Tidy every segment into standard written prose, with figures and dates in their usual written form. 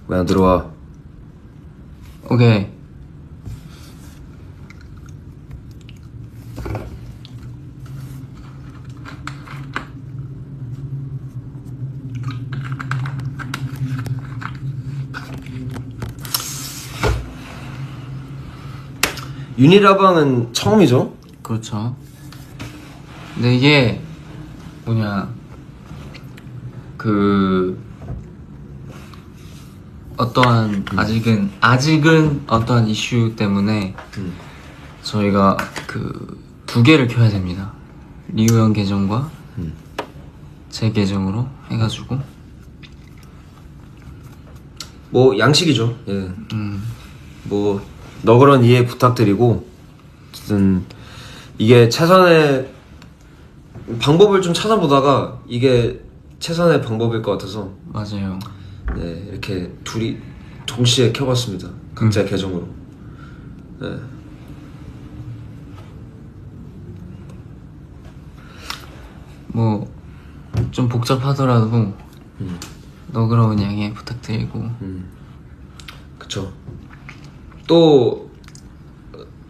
왜 안 들어와? 오케이. 유니라방은 처음이죠? 그렇죠. 근데 이게 뭐냐, 그 어떠한 아직은 어떠한 이슈 때문에 저희가 그 두 개를 켜야 됩니다. 리우 형 계정과 제 계정으로 해가지고 뭐 양식이죠. 예. 뭐 너그런 이해 부탁드리고, 어쨌든 이게 최선의 방법을 좀 찾아보다가 이게 최선의 방법일 것 같아서, 맞아요. 네, 이렇게 둘이 동시에 켜봤습니다. 각자의 계정으로. 네. 뭐 좀 복잡하더라도 너그러운 양해 부탁드리고. 그쵸. 또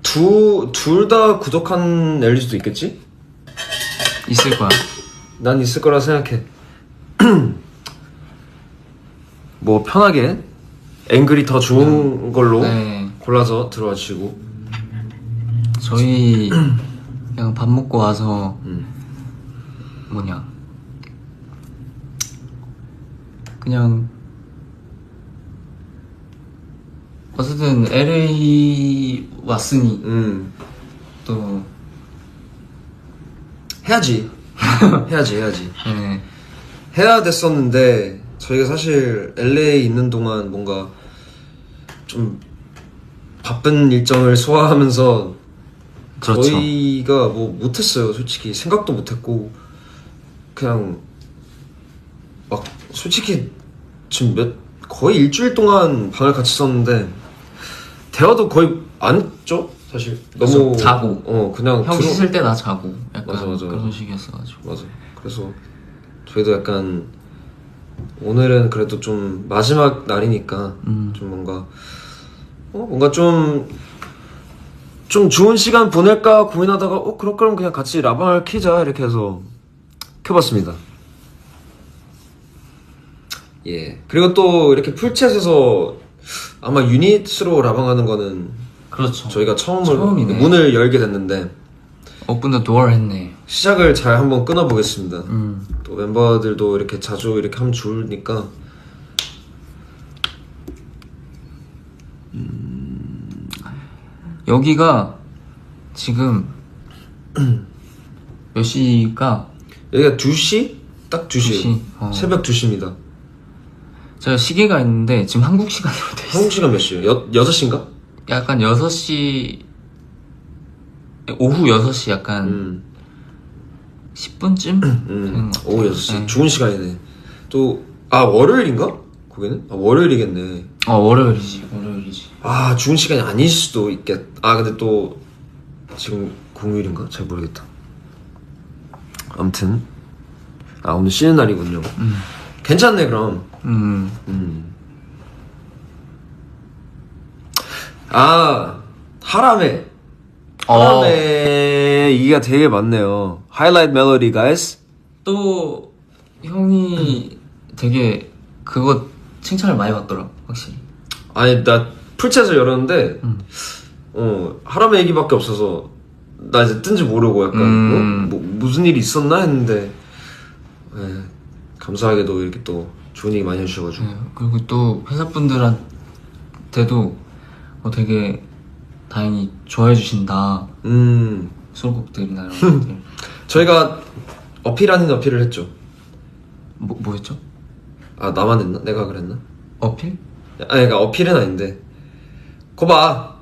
둘 다 구독한 애일 수도 있겠지? 있을 거야. 난 있을 거라 생각해. 뭐 편하게 앵글이 더 좋은 걸로 네. 골라서 들어와 주시고. 저희 그냥 밥 먹고 와서 뭐냐, 그냥 어쨌든 LA 왔으니 또 해야지. 해야지. 네. 해야 됐었는데 저희가 사실 LA 있는 동안 뭔가 좀 바쁜 일정을 소화하면서 그렇죠. 저희가 뭐 못했어요. 솔직히 생각도 못했고, 그냥 막 솔직히 지금 거의 일주일 동안 방을 같이 썼는데 대화도 거의 안 했죠. 사실 너무 자고 그냥 형 씻을 때 나 자고 약간 맞아. 그런 식이었어가지고. 맞아. 그래서 저희도 약간 오늘은 그래도 좀 마지막 날이니까 좀 뭔가 좀 좋은 시간 보낼까 고민하다가 그럼 그냥 같이 라방을 키자 이렇게 해서 켜봤습니다. 예. 그리고 또 이렇게 풀챗에서 아마 유닛으로 라방하는 거는 그렇죠. 저희가 처음이네. 문을 열게 됐는데 Open the door 했네. 시작을 잘 한번 끊어보겠습니다. 또 멤버들도 이렇게 자주 이렇게 하면 좋으니까. 여기가 지금 몇 시가? 여기가 2시? 딱 2시. 2시. 새벽 2시입니다. 제가 시계가 있는데 지금 한국 시간으로 돼 있어요. 한국 시간 몇 시예요? 6시인가? 약간 6시, 오후 6시 약간 10분쯤? 되는 것 같아요. 오후 6시. 네. 좋은 시간이네. 또 월요일인가? 거기는? 월요일이겠네. 월요일이지. 좋은 시간이 아닐 수도 있겠. 근데 또 지금 공휴일인가? 잘 모르겠다. 아무튼 오늘 쉬는 날이군요. 괜찮네 그럼. 하람에 얘기가 되게 많네요. Highlight melody guys. 또 형이 되게 그거 칭찬을 많이 받더라, 확실히. 아니 나 풀챗을 열었는데 하람의 얘기밖에 없어서 나 이제 뜬지 모르고 약간 무슨 일이 있었나 했는데, 감사하게도 이렇게 또 좋은 얘기 많이 해주셔가지고. 네, 그리고 또 회사분들한테도 되게 다행히 좋아해 주신다. 수록곡들이나 이런 것들. 저희가 어필 아닌 어필을 했죠. 뭐였죠? 나만 했나? 내가 그랬나? 어필? 그러니까 어필은 아닌데 거봐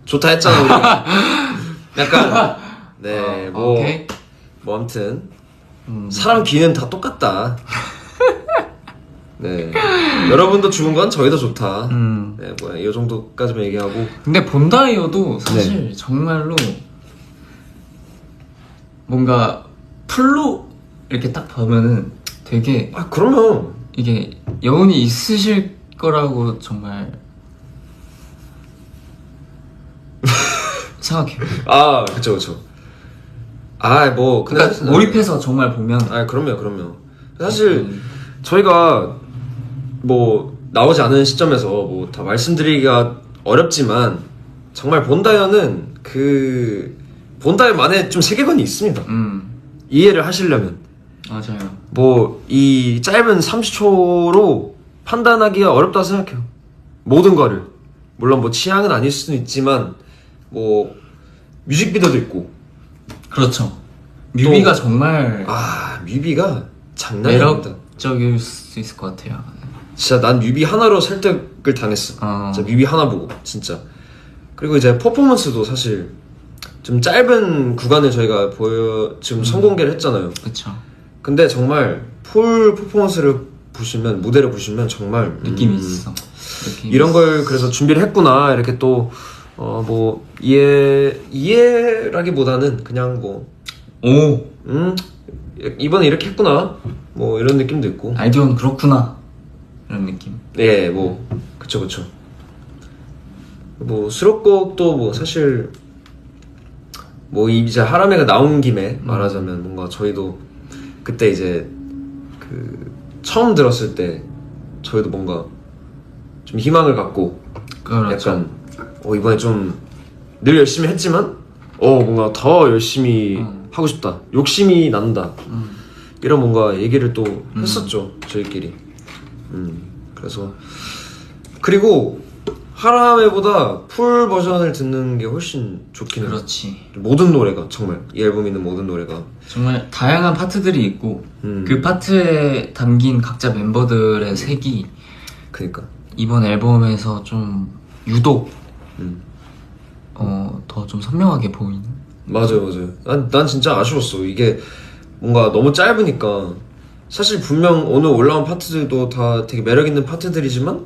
좋다 했잖아 우리가. 약간 오케이. 뭐 아무튼 사람 귀는 다 똑같다. 네, 여러분도 좋은 건 저희도 좋다. 네, 뭐 이 정도까지만 얘기하고. 근데 본다이어도 사실 정말로 뭔가 풀로 이렇게 딱 보면은 되게 그러면 이게 여운이 있으실 거라고 정말 생각해요. 아 그쵸. 아 뭐 근데 그러니까 사실은- 몰입해서 정말 보면 아 그럼요. 사실 저희가 뭐 나오지 않은 시점에서 뭐 다 말씀드리기가 어렵지만 정말 본다이어는 그 본다이어만의 좀 세계관이 있습니다. 이해를 하시려면 맞아요. 뭐 이 짧은 30초로 판단하기가 어렵다고 생각해요. 모든 거를 물론 뭐 취향은 아닐 수도 있지만 뭐 뮤직비디오도 있고 그렇죠. 뮤비가 정말 아 뮤비가 장난이 아니다. 매력적일 수 있을 것 같아요. 진짜 난 뮤비 하나로 설득을 당했어. 진짜 뮤비 하나 보고 진짜. 그리고 이제 퍼포먼스도 사실 좀 짧은 구간을 저희가 지금 선공개를 했잖아요. 그렇죠. 근데 정말 풀 퍼포먼스를 보시면 무대를 보시면 정말 느낌이 있어. 이런 걸 그래서 준비를 했구나 이렇게 또 뭐 이해라기보다는 그냥 뭐 이번에 이렇게 했구나 뭐 이런 느낌도 있고 아이디어는 그렇구나 이런 느낌. 예, 뭐 그쵸. 뭐 수록곡도 뭐 사실 뭐 이제 하람에가 나온 김에 말하자면 뭔가 저희도 그때 이제 그 처음 들었을 때 저희도 뭔가 좀 희망을 갖고 그렇죠. 약간 이번에 좀 늘 열심히 했지만 뭔가 더 열심히 하고 싶다 욕심이 난다 이런 뭔가 얘기를 또 했었죠 저희끼리. 그래서 그리고 하라메보다 풀 버전을 듣는 게 훨씬 좋긴 해요. 그렇지. 모든 노래가 정말 이 앨범에 있는 모든 노래가 정말 다양한 파트들이 있고 그 파트에 담긴 각자 멤버들의 색이 그니까 이번 앨범에서 좀 유독 더 좀 선명하게 보이는. 맞아요. 난 진짜 아쉬웠어. 이게 뭔가 너무 짧으니까 사실 분명 오늘 올라온 파트들도 다 되게 매력 있는 파트들이지만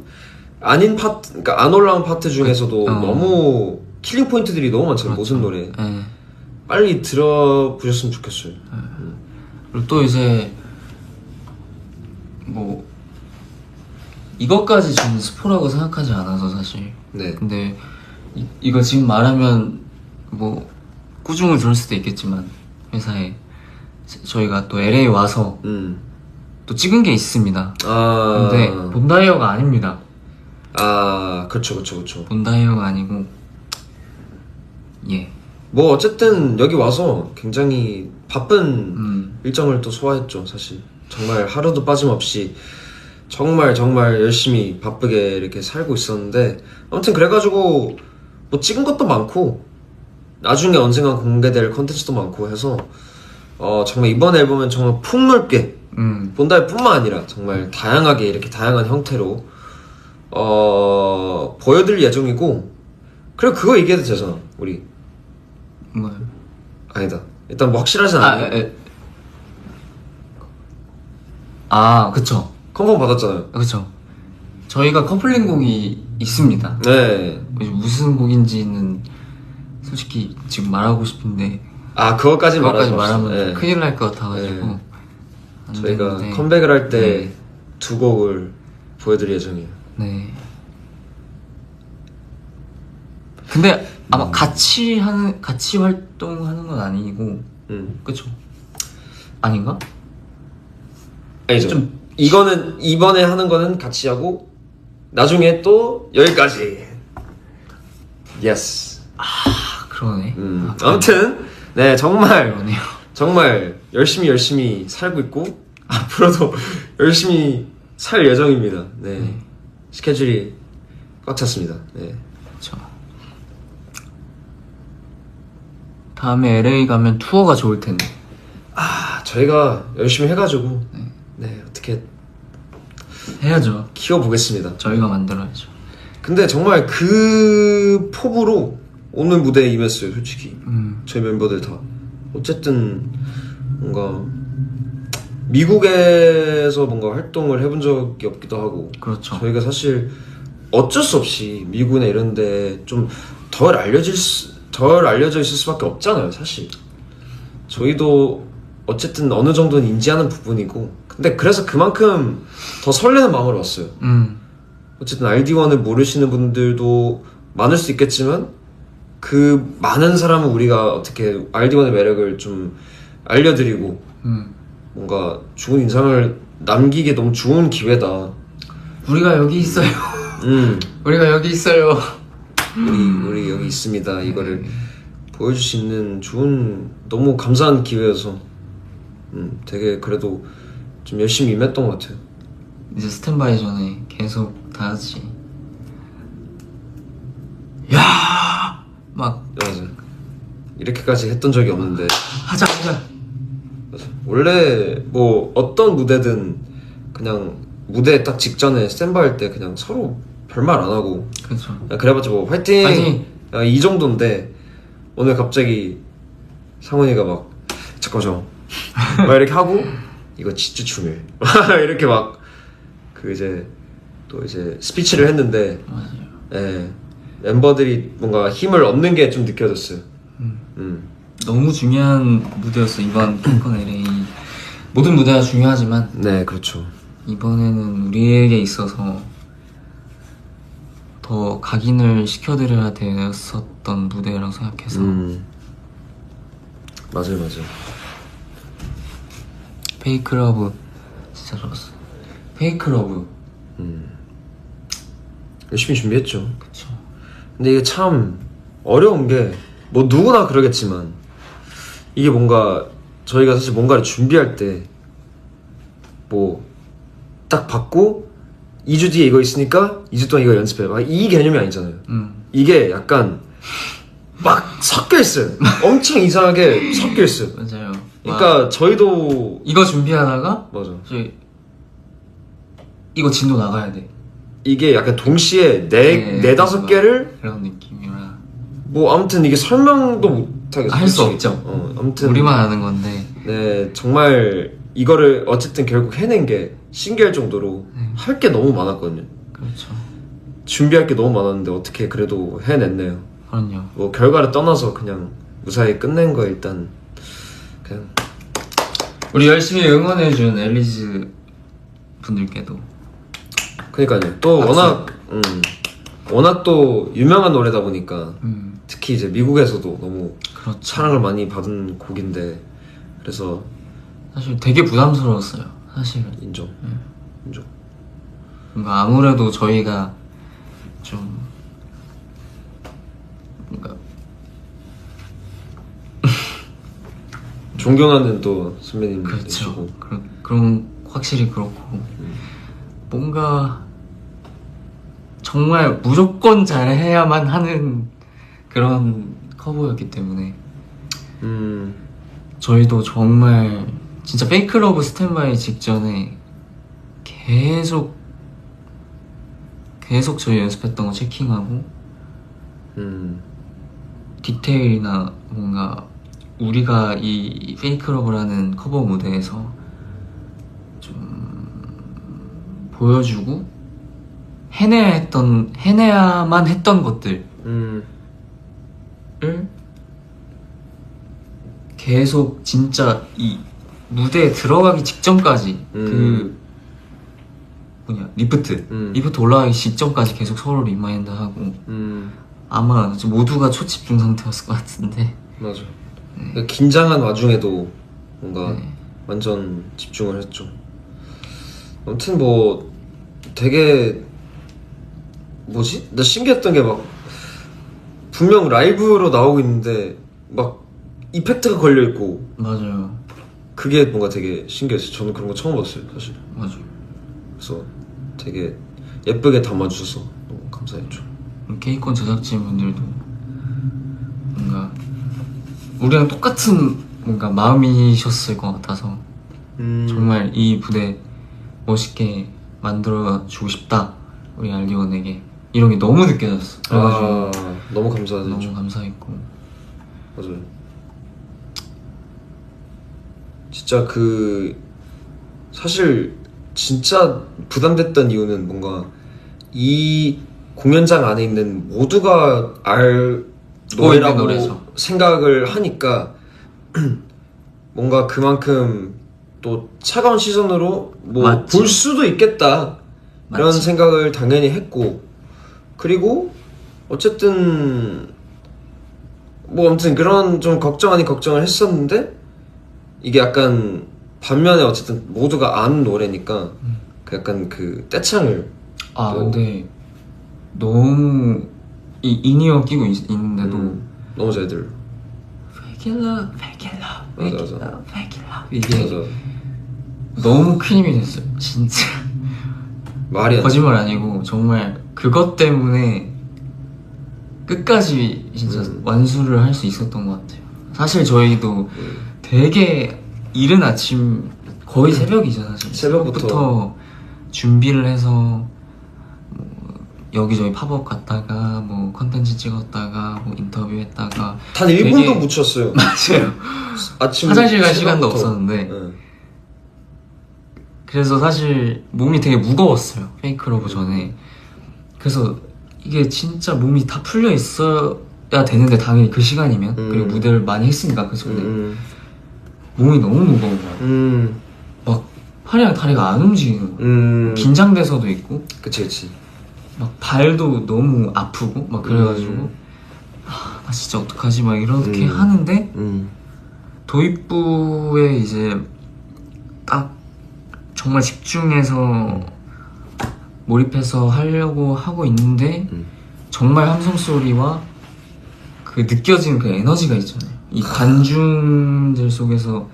아닌 파트, 그러니까 안 올라온 파트 중에서도 너무 킬링 포인트들이 너무 많잖아요. 그렇죠. 모든 노래. 네. 빨리 들어보셨으면 좋겠어요. 그리고 또 이제 뭐 이것까지 저는 스포라고 생각하지 않아서 사실. 네. 근데 이거 지금 말하면 뭐 꾸중을 들을 수도 있겠지만 회사에 저희가 또 LA 와서 또 찍은 게 있습니다. 근데 본다이어가 아닙니다. 그쵸. 본다이어가 아니고 뭐 어쨌든 여기 와서 굉장히 바쁜 일정을 또 소화했죠. 사실 정말 하루도 빠짐없이 정말 열심히 바쁘게 이렇게 살고 있었는데 아무튼 그래가지고 뭐 찍은 것도 많고 나중에 언젠가 공개될 컨텐츠도 많고 해서 정말 이번 앨범은 정말 폭넓게 본다이뿐만 아니라 정말 다양하게 이렇게 다양한 형태로 보여드릴 예정이고 그리고 그거 얘기해도 되잖아 우리. 뭐요? 아니다. 일단 뭐 확실하진 않아요. 그쵸. 컨펌 받았잖아요. 그쵸. 저희가 커플링 곡이 있습니다. 네. 무슨 곡인지는 솔직히 지금 말하고 싶은데 그것까지 말하면 네. 큰일 날 것 같아가지고 네. 안 저희가 되는데. 컴백을 할 때 두 곡을 보여드릴 예정이에요. 네. 근데 아마 같이 활동하는 건 아니고 그쵸? 아닌가? 아니죠. 이거는 이번에 하는 거는 같이 하고 나중에 또 여기까지. 예스. 그러네. 아무튼 네 정말 그러네요. 정말 열심히 살고 있고 앞으로도 열심히 살 예정입니다. 네. 스케줄이 꽉 찼습니다. 네. 그쵸. 다음에 LA 가면 투어가 좋을 텐데. 저희가 열심히 해가지고 네 어떻게 해야죠. 키워보겠습니다. 저희가 만들어야죠. 근데 정말 그 폭으로 오늘 무대에 임했어요 솔직히. 저희 멤버들 다 어쨌든 뭔가 미국에서 뭔가 활동을 해본 적이 없기도 하고 그렇죠. 저희가 사실 어쩔 수 없이 미국이나 이런데 좀 덜 알려져 있을 수밖에 없잖아요 사실. 저희도 어쨌든 어느 정도는 인지하는 부분이고 근데 그래서 그만큼 더 설레는 마음으로 왔어요. 어쨌든 RD1을 모르시는 분들도 많을 수 있겠지만 그 많은 사람은 우리가 어떻게 RD1의 매력을 좀 알려드리고 뭔가 좋은 인상을 남기기 너무 좋은 기회다. 우리가 여기 있어요. 우리가 여기 있어요. 우리 여기 있습니다. 이거를 보여줄 수 있는 좋은 너무 감사한 기회여서 되게 그래도 좀 열심히 임했던 것 같아요. 이제 스탠바이 전에 계속 다 같이 야! 막 맞아. 이렇게까지 했던 적이 없는데 하자. 맞아. 원래 뭐 어떤 무대든 그냥 무대 딱 직전에 스탠바이 할 때 그냥 서로 별말 안 하고 그렇죠. 그래봤자 뭐 화이팅! 이 정도인데 오늘 갑자기 상훈이가 막 잠깐만 막 이렇게 하고 이거 진짜 중요해 이렇게 막 그 이제 또 이제 스피치를 했는데 맞아요. 예, 멤버들이 뭔가 힘을 얻는 게 좀 느껴졌어요. 너무 중요한 무대였어. 이번 팝콘 LA 모든 무대가 중요하지만 네, 그렇죠. 이번에는 우리에게 있어서 더 각인을 시켜드려야 되었었던 무대라고 생각해서 맞아요. 페이크 러브 진짜 좋았어. 페이크 러브 열심히 준비했죠. 그쵸. 근데 이게 참 어려운 게 뭐 누구나 그러겠지만 이게 뭔가 저희가 사실 뭔가를 준비할 때 뭐 딱 받고 2주 뒤에 이거 있으니까 2주 동안 이거 연습해 막 이 개념이 아니잖아요. 이게 약간 막 섞여 있어요. 엄청 이상하게 섞여 있어요. 맞아요. 그러니까 저희도 이거 준비하다가 맞아. 저희 이거 진도 나가야 돼. 이게 약간 동시에 네 다섯 개를 그런 느낌이라 뭐 아무튼 이게 설명도 못하겠어요. 할 수 없죠. 아무튼 우리만 아는 건데. 네, 정말 이거를 어쨌든 결국 해낸 게 신기할 정도로 할 게 너무 많았거든요. 그렇죠. 준비할 게 너무 많았는데 어떻게 그래도 해냈네요. 그럼요. 뭐 결과를 떠나서 그냥 무사히 끝낸 거 일단 그냥 우리 열심히 응원해준 엘리즈 분들께도 그러니까요. 또 워낙 또 유명한 노래다 보니까 특히 이제 미국에서도 너무 그렇죠. 사랑을 많이 받은 곡인데 그래서 사실 되게 부담스러웠어요. 사실은 인정. 뭔가 아무래도 저희가 좀 뭔가 존경하는 또 선배님이시고 그렇죠. 그럼 확실히 그렇고 뭔가 정말 무조건 잘해야만 하는 그런 커버였기 때문에 저희도 정말 진짜 페이크 러브 스탠바이 직전에 계속 저희 연습했던 거 체킹하고 디테일이나 뭔가 우리가 이 페이크 러브라는 커버 무대에서 좀 보여주고 해내야만 했던 것들을 계속 진짜 이 무대에 들어가기 직전까지 그 리프트 올라가기 직전까지 계속 서로 리마인드 하고 아마 모두가 초집중 상태였을 것 같은데 맞아. 네. 긴장한 와중에도 뭔가 완전 집중을 했죠. 아무튼 뭐 되게 뭐지? 나 신기했던 게 막 분명 라이브로 나오고 있는데 막 이펙트가 걸려 있고 맞아요. 그게 뭔가 되게 신기했어요. 저는 그런 거 처음 봤어요, 사실. 맞아요. 그래서 되게 예쁘게 담아주셔서 너무 감사했죠. 케이콘 제작진분들도 뭔가 우리랑 똑같은 뭔가 마음이셨을 것 같아서 정말 이 부대 멋있게 만들어주고 싶다 우리 알리원에게 이런 게 너무 느껴졌어. 그래가지고 너무 감사하죠. 너무 감사했고 맞아요. 진짜 사실 진짜 부담됐던 이유는 뭔가 이 공연장 안에 있는 모두가 알 노래라고 생각을 하니까 뭔가 그만큼 또 차가운 시선으로 뭐 볼 수도 있겠다 이런 맞지. 생각을 당연히 했고, 그리고 어쨌든 뭐 아무튼 그런 좀 걱정 아닌 걱정을 했었는데, 이게 약간 반면에 어쨌든 모두가 아는 노래니까 그 약간 그 떼창을 근데 너무 인이어 끼고 있는데도 너무 잘 들려. Fake it love, fake it love, 맞아, fake it 맞아. love, fake it love. 이게 맞아. 너무 큰 힘이 됐어요. 진짜 말이 안 돼. 거짓말 아니고 정말 그것 때문에 끝까지 진짜 완수를 할 수 있었던 것 같아요. 사실 저희도 되게 이른 아침, 거의 새벽이죠 사실. 새벽부터 준비를 해서 뭐 여기저기 팝업 갔다가 뭐 컨텐츠 찍었다가 뭐 인터뷰했다가 단 1분도 못 쳤어요. 맞아요. 아침 화장실 갈 시간도 새벽부터. 없었는데 네. 그래서 사실 몸이 되게 무거웠어요. 페이크 러브 전에. 그래서 이게 진짜 몸이 다 풀려 있어야 되는데 당연히 그 시간이면 그리고 무대를 많이 했으니까 그 전에 몸이 너무 무거운 거야. 막 팔이랑 다리가 안 움직이는 거야. 긴장돼서도 있고 그치. 막 발도 너무 아프고 막 그래가지고 나 진짜 어떡하지 막 이렇게 하는데 도입부에 이제 딱 정말 집중해서 몰입해서 하려고 하고 있는데 정말 함성 소리와 그 느껴지는 그 에너지가 있잖아요. 이 관중들 속에서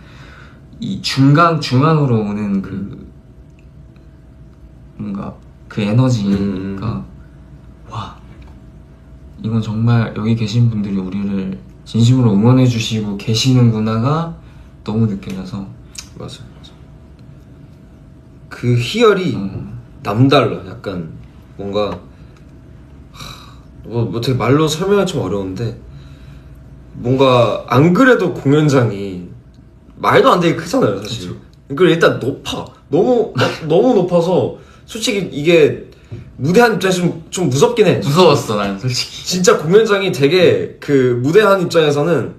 이 중앙으로 오는 그 뭔가 그 에너지가 와, 이건 정말 여기 계신 분들이 우리를 진심으로 응원해 주시고 계시는구나가 너무 느껴져서. 맞아. 그 희열이 남달라. 약간 뭔가 뭐 되게 말로 설명하기 좀 어려운데, 뭔가 안 그래도 공연장이 말도 안 되게 크잖아요 사실. 그리고 일단 높아. 너무 높아서 솔직히 이게 무대 한 입장에서 좀 무섭긴 해. 무서웠어 난 솔직히. 진짜 공연장이 되게 그 무대 한 입장에서는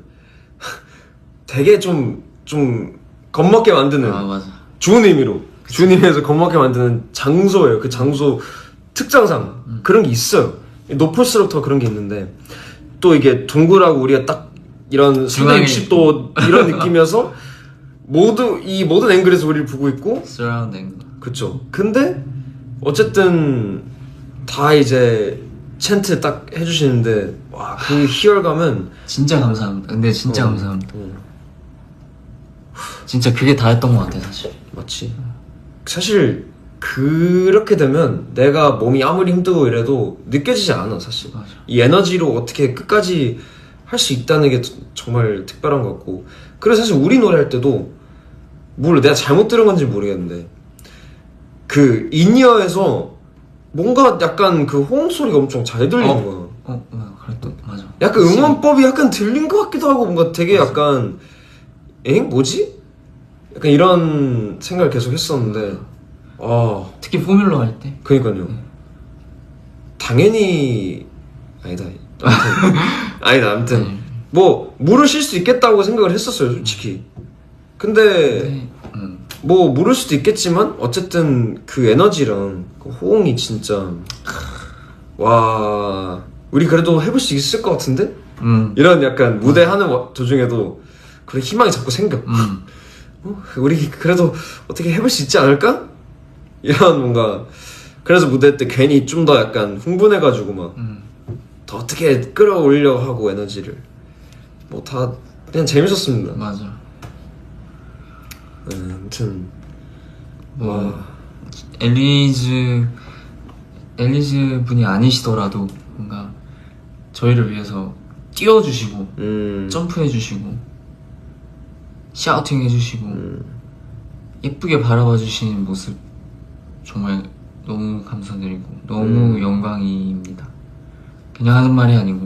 되게 좀 겁먹게 만드는, 맞아. 좋은 의미로 좋은 의미에서 겁먹게 만드는 장소예요. 그 장소 특장상 그런 게 있어요. 높을수록 더 그런 게 있는데, 또 이게 동굴하고 우리가 딱 이런 360도 이런 느낌이어서 이 모든 앵글에서 우리를 보고 있고, 서라운드 앵글. 그쵸. 근데 어쨌든 다 이제 챈트 딱 해주시는데, 와, 그 희열감은 진짜 감사합니다. 근데 진짜 감사합니다. 진짜 그게 다였던 것 같아 사실. 맞지. 사실 그렇게 되면 내가 몸이 아무리 힘들고 이래도 느껴지지 않아 사실. 맞아. 이 에너지로 어떻게 끝까지 할 수 있다는 게 정말 특별한 것 같고. 그래서 사실 우리 노래할 때도 몰라, 내가 잘못 들은 건지 모르겠는데 그 인이어에서 뭔가 약간 그 호응 소리가 엄청 잘 들리는 거야. 그랬던 맞아. 약간 응원법이 약간 들린 것 같기도 하고, 뭔가 되게 맞아. 약간 뭐지? 약간 이런 생각을 계속 했었는데, 특히 포뮬러 할 때. 그니까요. 당연히 아니다. 아무튼 뭐 모르실 수 있겠다고 생각을 했었어요 솔직히. 근데 뭐 모를 수도 있겠지만 어쨌든 그 에너지랑 그 호응이 진짜, 와, 우리 그래도 해볼 수 있을 것 같은데? 이런 약간 무대 하는 도중에도 그런 희망이 자꾸 생겨. 우리 그래도 어떻게 해볼 수 있지 않을까? 이런 뭔가. 그래서 무대 때 괜히 좀 더 약간 흥분해가지고 막 더 어떻게 끌어올려 하고 에너지를 뭐 다 그냥 재밌었습니다. 맞아. 아무튼 뭐 엘리즈 분이 아니시더라도 뭔가 저희를 위해서 뛰어주시고 점프해주시고 샤우팅해주시고 예쁘게 바라봐주시는 모습 정말 너무 감사드리고 너무 영광입니다. 그냥 하는 말이 아니고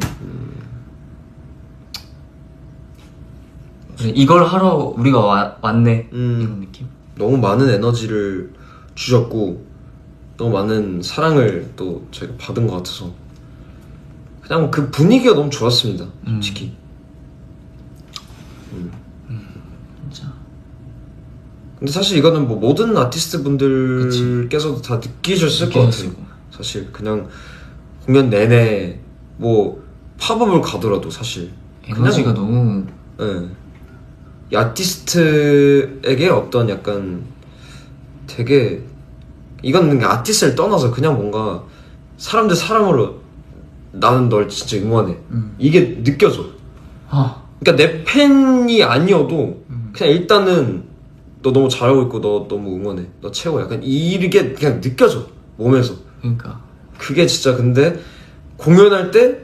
이걸 하러 우리가 왔네 이런 느낌. 너무 많은 에너지를 주셨고 너무 많은 사랑을 또 저희가 받은 것 같아서 그냥 그 분위기가 너무 좋았습니다 솔직히. 진짜 근데 사실 이거는 뭐 모든 아티스트 분들께서도 다 느끼셨을 것 같아요. 사실 그냥 공연 내내 뭐 팝업을 가더라도 사실 에너지가 너무 예. 이 아티스트에게 어떤 약간 되게 이건 그냥 아티스트를 떠나서 그냥 뭔가 사람 대 사람으로 나는 널 진짜 응원해. 이게 느껴져. 그러니까 내 팬이 아니어도 그냥 일단은 너 너무 잘하고 있고 너 너무 응원해. 너 최고야. 약간 이게 그냥 느껴져. 몸에서. 그러니까 그게 진짜 근데 공연할 때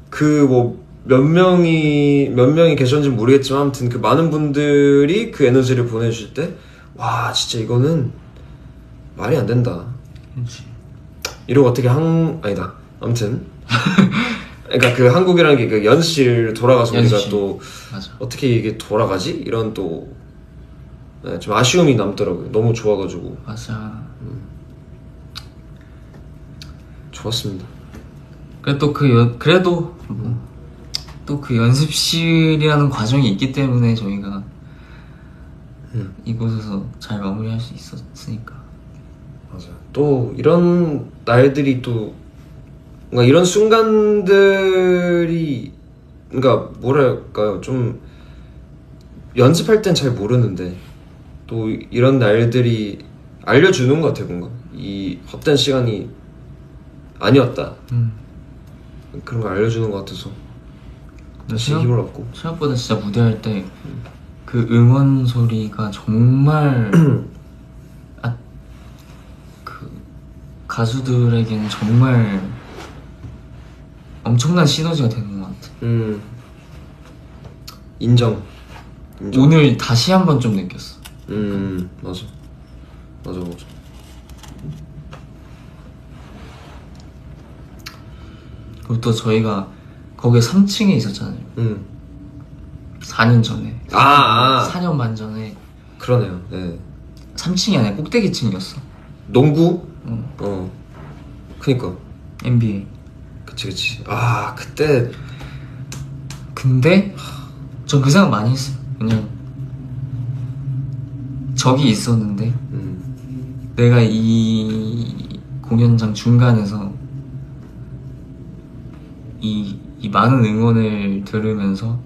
그 뭐 몇 명이 계셨는지 모르겠지만 아무튼 그 많은 분들이 그 에너지를 보내주실 때 와 진짜 이거는 말이 안 된다. 그렇지. 이러고 어떻게 아니다. 아무튼 그러니까 그 한국이라는 게 그 연습실 돌아가서 우리가 또 맞아. 어떻게 이게 돌아가지? 이런 또 좀 아쉬움이 남더라고요. 너무 좋아가지고. 맞아. 좋았습니다. 그래도 또 그 연습실이라는 과정이 있기 때문에 저희가 이곳에서 잘 마무리할 수 있었으니까. 맞아. 또 이런 날들이 또 뭔가 이런 순간들이 그러니까 뭐랄까요 좀 연습할 땐 잘 모르는데 또 이런 날들이 알려주는 것 같아요. 뭔가 이 헛된 시간이 아니었다 그런 걸 알려주는 것 같아서 다시 힘을 얻고 생각보다 진짜 무대할 때 그 응원 소리가 정말 그 가수들에게는 정말 엄청난 시너지가 되는 것 같아. 인정. 오늘 다시 한번 좀 느꼈어. 맞아. 그리고 또 저희가 거기 3층에 있었잖아요. 4년 전에. 4년 반 전에. 그러네요. 네. 3층이 아니라 꼭대기층이었어. 농구? 그니까. NBA. 그치. 아, 그때. 근데, 전 그 생각 많이 했어요. 그냥, 저기 있었는데, 내가 이 공연장 중간에서 이 많은 응원을 들으면서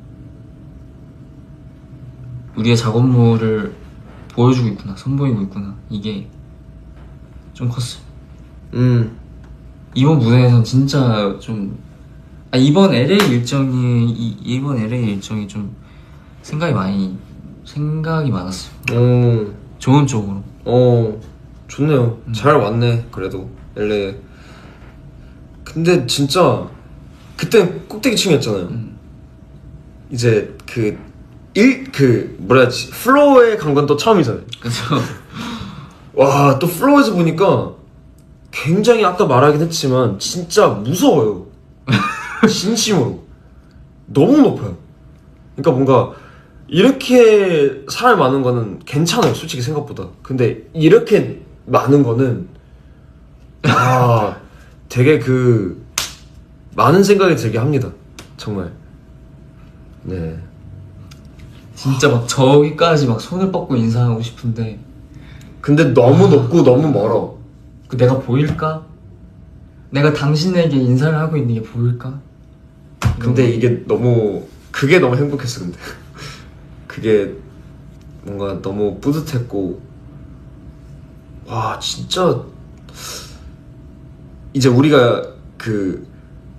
우리의 작업물을 보여주고 있구나, 선보이고 있구나. 이게 좀 컸어요. 이번 무대에선 진짜 좀 이번 LA 일정이 좀 생각이 많았어요. 좋은 쪽으로. 좋네요. 잘 왔네. 그래도 LA. 근데 진짜 그땐 꼭대기층이었잖아요. 이제 뭐라 해야지 플로어에 간 건 또 처음이잖아요. 그쵸. 와, 또 플로어에서 보니까 굉장히 아까 말하긴 했지만 진짜 무서워요. 진심으로 너무 높아요. 그러니까 뭔가 이렇게 사람이 많은 거는 괜찮아요, 솔직히 생각보다. 근데 이렇게 많은 거는 되게 많은 생각이 들게 합니다. 정말. 네. 진짜 막 저기까지 막 손을 뻗고 인사하고 싶은데 근데 너무 높고 너무 멀어. 내가 보일까? 내가 당신에게 인사를 하고 있는 게 보일까? 근데 그게 너무 행복했어. 근데 그게 뭔가 너무 뿌듯했고 와 진짜 이제 우리가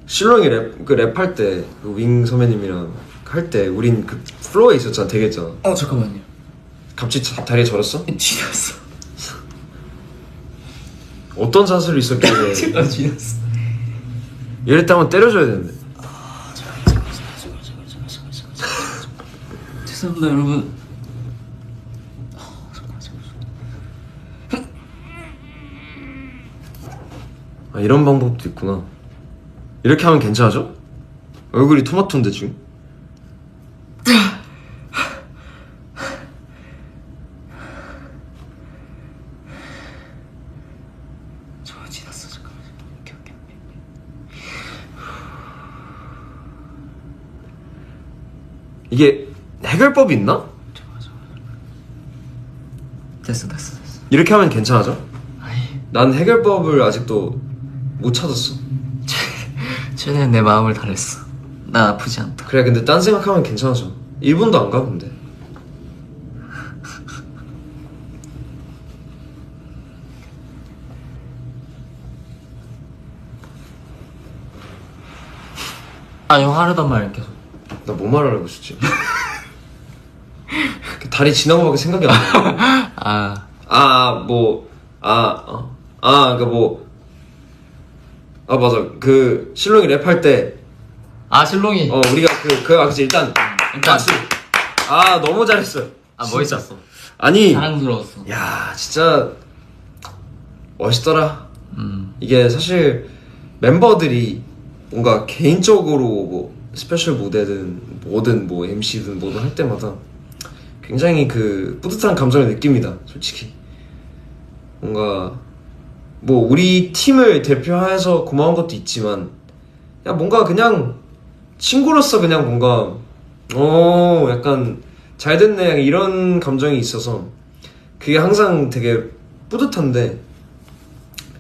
실롱이 랩할 때 윙 선배님이랑 할 때 우린 그 플로어에 있었잖아. 되겠잖아. 잠깐만요. 갑자기 다리에 절었어? 쥐었어. 어떤 자세로 있었길래 제가 쥐었어. 이럴 때 한번 때려줘야 되는데. 죄송합니다 여러분. 이런 방법도 있구나. 이렇게 하면 괜찮아져? 얼굴이 토마토인데 지금? 저 지났어. 잠깐만. 오케이. 이게 해결법이 있나? 됐어. 이렇게 하면 괜찮아져? 아이, 난 해결법을 아직도 못 찾았어. 최대한 내 마음을 다했어. 나 아프지 않다. 그래, 근데 딴 생각하면 괜찮아져. 1분도 안 가, 근데. 형 하려던 말 계속. 나 뭐 말하려고 했지? 그 다리 지나고 밖에 생각이 안 나. 그니까 맞아. 그, 실롱이 랩할 때, 실롱이. 우리가 그치, 일단, 박수. 너무 잘했어. 멋있었어. 아니, 사랑스러웠어. 야, 진짜, 멋있더라. 이게 사실, 멤버들이 뭔가 개인적으로 뭐, 스페셜 무대든, 뭐든, 뭐, MC든 뭐든 할 때마다 굉장히 그, 뿌듯한 감정을 느낍니다, 솔직히. 뭔가, 뭐 우리 팀을 대표해서 고마운 것도 있지만 야 뭔가 그냥 친구로서 그냥 뭔가 약간 잘 됐네 약간 이런 감정이 있어서 그게 항상 되게 뿌듯한데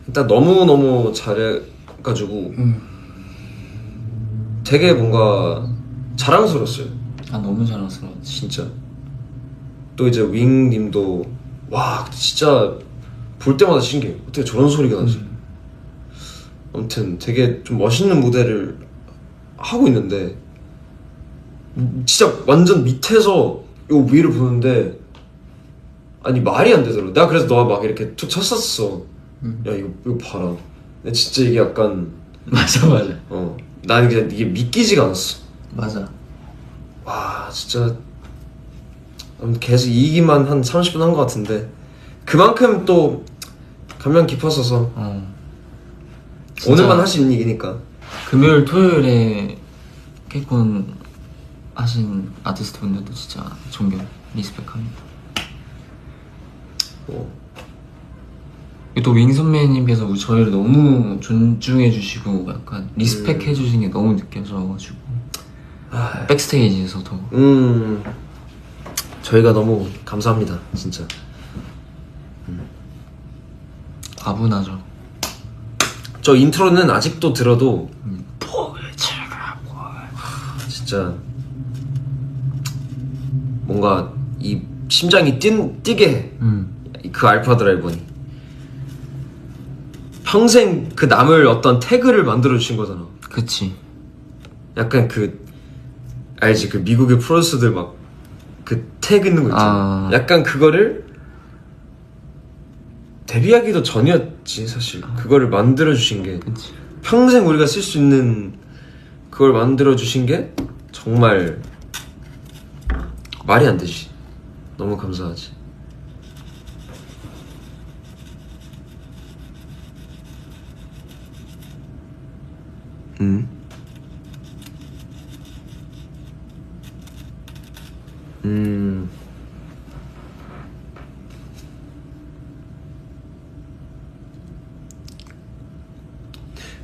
일단 너무너무 잘해가지고 되게 뭔가 자랑스러웠어요. 너무 자랑스러웠지 진짜. 또 이제 윙님도 와 진짜 볼 때마다 신기해. 어떻게 저런 소리가 나지? 아무튼 되게 좀 멋있는 무대를 하고 있는데 진짜 완전 밑에서 요 위를 보는데 아니 말이 안 되더라고. 내가 그래서 너가 막 이렇게 툭 쳤었어. 야 이거 봐라. 근데 진짜 이게 약간 맞아 난 이게 믿기지가 않았어. 맞아. 와 진짜 계속 이기만 한 30분 한 것 같은데 그만큼 또 감명 깊었어서 오늘만 할 수 있는 얘기니까. 금요일 토요일에 케이콘 하신 아티스트 분들도 진짜 존경 리스펙합니다. 또 윙 선배님께서 저희를 너무 존중해 주시고 약간 리스펙해 주신 게 너무 느껴져가지고 백스테이지에서도 저희가 너무 감사합니다 진짜. 과분하죠. 저 인트로는 아직도 들어도 진짜 뭔가 이 심장이 뛰게 해. 그 알파 드라이버니 평생 그 남을 어떤 태그를 만들어 주신 거잖아. 그치. 약간 그 알지 그 미국의 프로듀서들 막 그 태그 있는 거 있잖아. 약간 그거를 데뷔하기도 전이었지 사실. 그거를 만들어 주신 게 그치. 평생 우리가 쓸 수 있는 그걸 만들어 주신 게 정말 말이 안 되지. 너무 감사하지.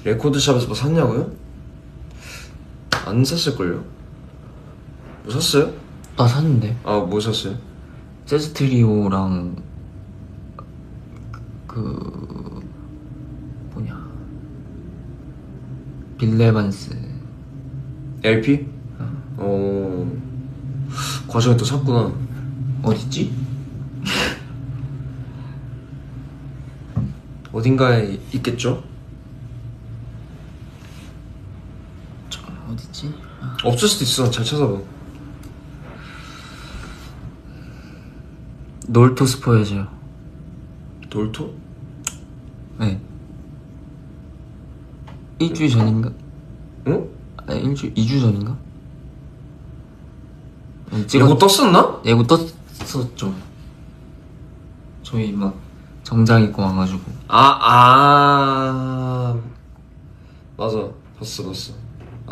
레코드샵에서 뭐 샀냐고요? 안 샀을걸요? 뭐 샀어요? 나 샀는데. 뭐 샀어요? 재즈 트리오랑 그 뭐냐 빌 에반스 LP? 과정에 또 샀구나. 어딨지? 어딘가에 있겠죠? 어딨지? 없을 수도 있어. 잘 찾아봐. 놀토 스포해줘요. 놀토? 네. 일주일 전인가? 응? 아니 2주 전인가? 예고 떴었나? 예고 떴었죠. 저희 막 정장 입고 와가지고. 맞아. 봤어.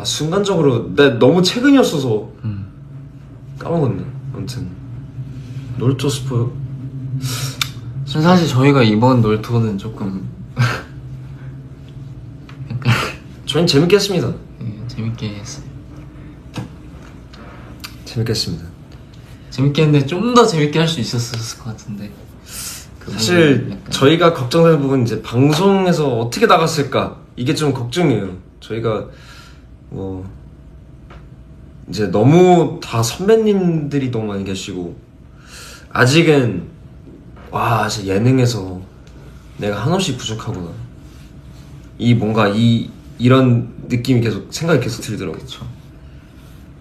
순간적으로 나 너무 최근이었어서 까먹었네. 아무튼 놀토 스포요? 사실 저희가 이번 놀토는 조금 약간 저희는 재밌게 했습니다. 재밌게 했어요. 재밌게 했습니다. 재밌게 했는데 좀 더 재밌게 할 수 있었을 것 같은데 사실 약간... 저희가 걱정되는 부분은 이제 방송에서 어떻게 나갔을까 이게 좀 걱정이에요. 저희가 뭐 이제 너무 다 선배님들이 너무 많이 계시고 아직은 와 진짜 예능에서 내가 한없이 부족하구나 이 뭔가 이런 느낌이 계속 생각이 계속 들더라고요. 그쵸.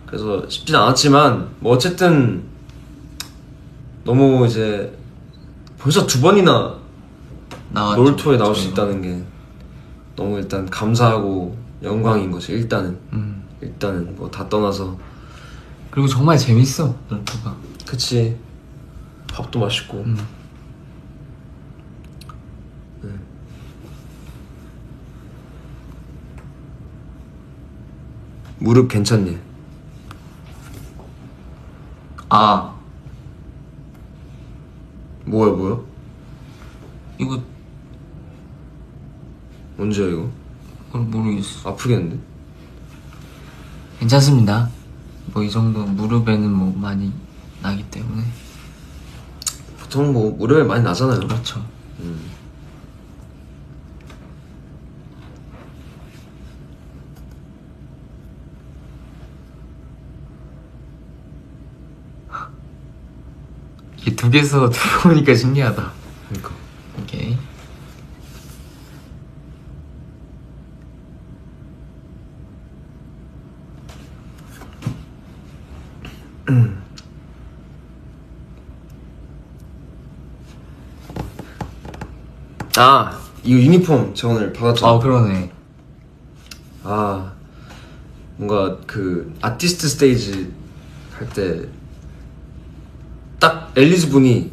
그래서 쉽진 않았지만 뭐 어쨌든 너무 이제 벌써 2번이나 나왔죠. 놀토에 나올 수 있다는 게 너무 일단 감사하고 영광인 거지. 일단은 뭐 다 떠나서 그리고 정말 재밌어 놀토가. 그치. 밥도 맛있고 네. 무릎 괜찮니? 아 뭐야? 이거 언제야 이거? 모르겠어. 아프겠는데? 괜찮습니다. 뭐 이 정도 무릎에는 뭐 많이 나기 때문에. 보통 뭐 무릎에 많이 나잖아요. 그렇죠. 이게 두 개서 들어오니까 신기하다. 그러니까. 오케이. 아 이거 유니폼 제가 오늘 받았잖아. 아 그러네. 아 뭔가 그 아티스트 스테이지 할 때 딱 앨리스 분이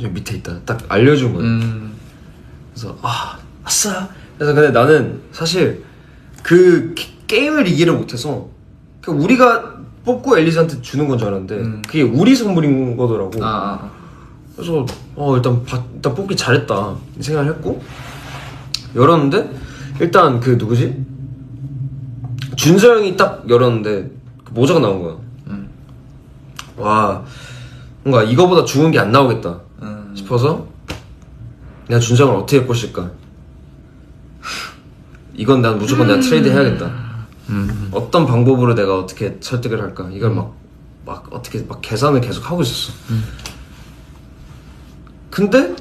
여기 밑에 있다 딱 알려준 거예요. 그래서 아싸. 그래서 근데 나는 사실 그 게임을 이기를 못해서 그냥 우리가 뽑고 앨리스한테 주는 건 줄 알았는데 그게 우리 선물인 거더라고. 그래서 일단 뽑기 잘했다 이 생각을 했고 열었는데 일단 그 누구지? 준서 형이 딱 열었는데 그 모자가 나온 거야. 와 뭔가 이거보다 좋은 게 안 나오겠다 싶어서 내가 준서 형을 어떻게 꼬실까? 이건 난 무조건 내가 트레이드 해야겠다. 어떤 방법으로 내가 어떻게 설득을 할까? 이걸 막 어떻게 막 계산을 계속 하고 있었어. 근데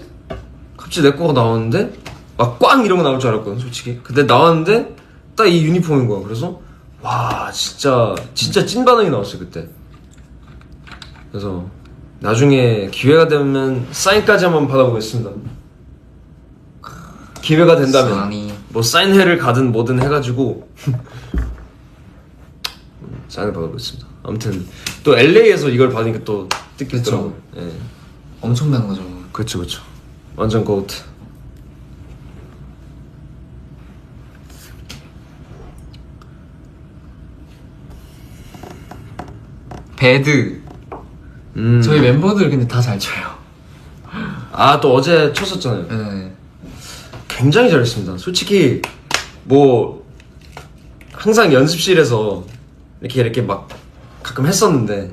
갑자기 내 거가 나왔는데 막 꽝 이런 거 나올 줄 알았거든 솔직히. 근데 나왔는데 딱 이 유니폼인 거야. 그래서 와 진짜 찐 반응이 나왔어요 그때. 그래서 나중에 기회가 되면 사인까지 한번 받아보겠습니다. 기회가 된다면 뭐 사인회를 가든 뭐든 해가지고 사인을 받아보겠습니다. 아무튼 또 LA에서 이걸 받으니까 또 뜻깊더라고. 예. 엄청난 거죠. 그쵸 완전 고트. 배드. 저희 멤버들 근데 다 잘 쳐요. 아 또 어제 쳤었잖아요. 네. 굉장히 잘했습니다. 솔직히 뭐 항상 연습실에서 이렇게 막 가끔 했었는데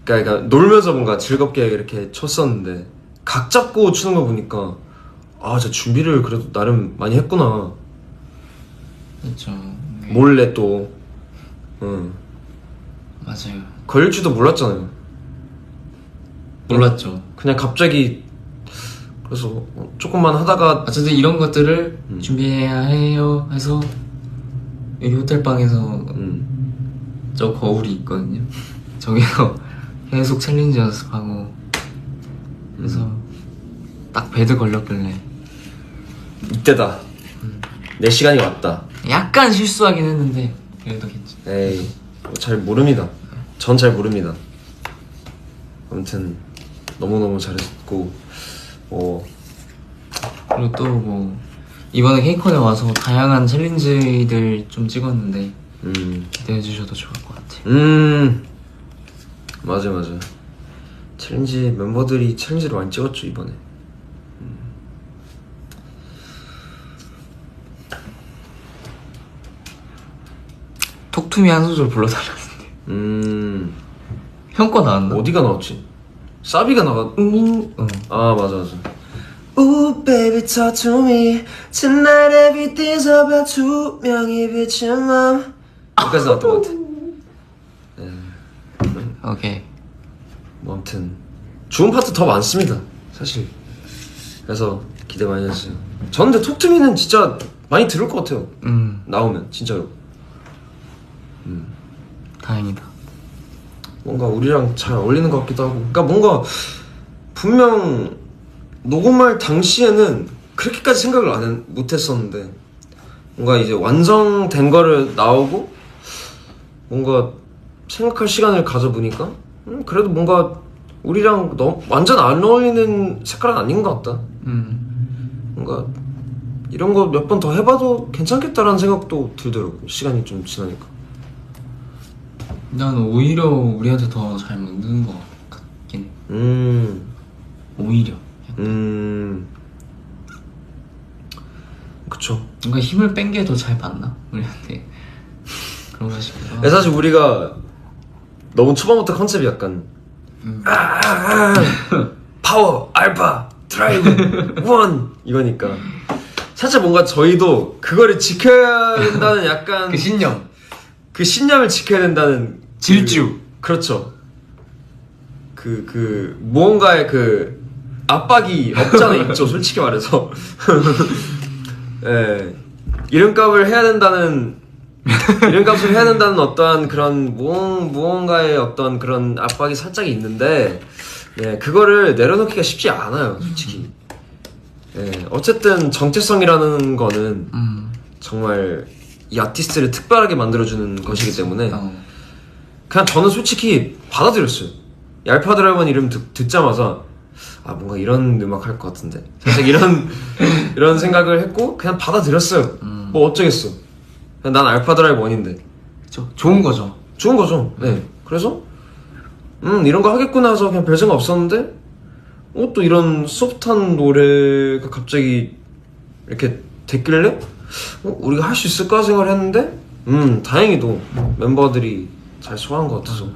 그러니까 놀면서 뭔가 즐겁게 이렇게 쳤었는데 각 잡고 추는 거 보니까 저 준비를 그래도 나름 많이 했구나. 그렇죠. 네. 몰래 또 맞아요. 걸릴 줄도 몰랐잖아요. 몰랐죠. 그냥 갑자기 그래서 조금만 하다가 어쨌든 이런 것들을 준비해야 해요 해서 여기 호텔방에서 저 거울이 있거든요. 저기서 계속 챌린지 연습하고 그래서 딱 배드 걸렸길래 이때다. 내 시간이 왔다. 약간 실수하긴 했는데 그래도 괜찮아. 에이 잘 모릅니다. 전 잘 모릅니다. 아무튼 너무너무 잘했고 그리고 또 뭐 이번에 케이콘에 와서 다양한 챌린지들 좀 찍었는데 기대해 주셔도 좋을 것 같아요. 맞아. 챌린지 멤버들이 챌린지를 많이 찍었죠 이번에. 톡투미 한 소절 불러달라는데. 형 거 나왔나? 어디가 나왔지? 사비가 나갔. 아 맞아. Ooh baby talk to me Tonight everything's about 투명히 비친 맘 여기까지 나왔던 것 같아. 오케이. 뭐 아무튼 좋은 파트 더 많습니다 사실. 그래서 기대 많이 해주세요. 저는 근데 톡투미는 진짜 많이 들을 것 같아요. 나오면 진짜로. 다행이다. 뭔가 우리랑 잘 어울리는 것 같기도 하고. 그러니까 뭔가 분명 녹음할 당시에는 그렇게까지 생각을 못했었는데 뭔가 이제 완성된 거를 나오고 뭔가 생각할 시간을 가져보니까 그래도 뭔가 우리랑 완전 안 어울리는 색깔은 아닌 것 같다. 뭔가 이런 거 몇 번 더 해봐도 괜찮겠다라는 생각도 들더라고. 시간이 좀 지나니까. 난 오히려 우리한테 더 잘 맞는 것 같긴 해. 오히려. 그쵸. 뭔가 힘을 뺀 게 더 잘 맞나? 우리한테. 그런가 싶기도 하고. 사실 우리가 너무 초반부터 컨셉이 약간 파워, 알파, 드라이브, 원 이거니까 살짝 뭔가 저희도 그거를 지켜야 된다는 약간 그 신념을 지켜야 된다는 질주. 그렇죠. 무언가의 그 압박이 없잖아 있죠. 솔직히 말해서 예, 이름값을 해야 된다는 어떠한 그런 무언가의 어떤 그런 압박이 살짝 있는데, 예, 그거를 내려놓기가 쉽지 않아요, 솔직히. 예, 어쨌든 정체성이라는 거는 정말 이 아티스트를 특별하게 만들어주는 것이기 때문에 그냥 저는 솔직히 받아들였어요. 이 알파 드라이버는 이름 듣자마자 아 뭔가 이런 음악 할 것 같은데 살짝 이런 생각을 했고 그냥 받아들였어요. 뭐 어쩌겠어. 난 알파 드라이브 원인데. 그쵸. 좋은 거죠. 좋은 거죠. 네. 그래서 이런 거 하겠구나 해서 그냥 별 생각 없었는데 또 이런 소프트한 노래가 갑자기 이렇게 됐길래 우리가 할 수 있을까 생각을 했는데 다행히도 멤버들이 잘 소화한 것 같아서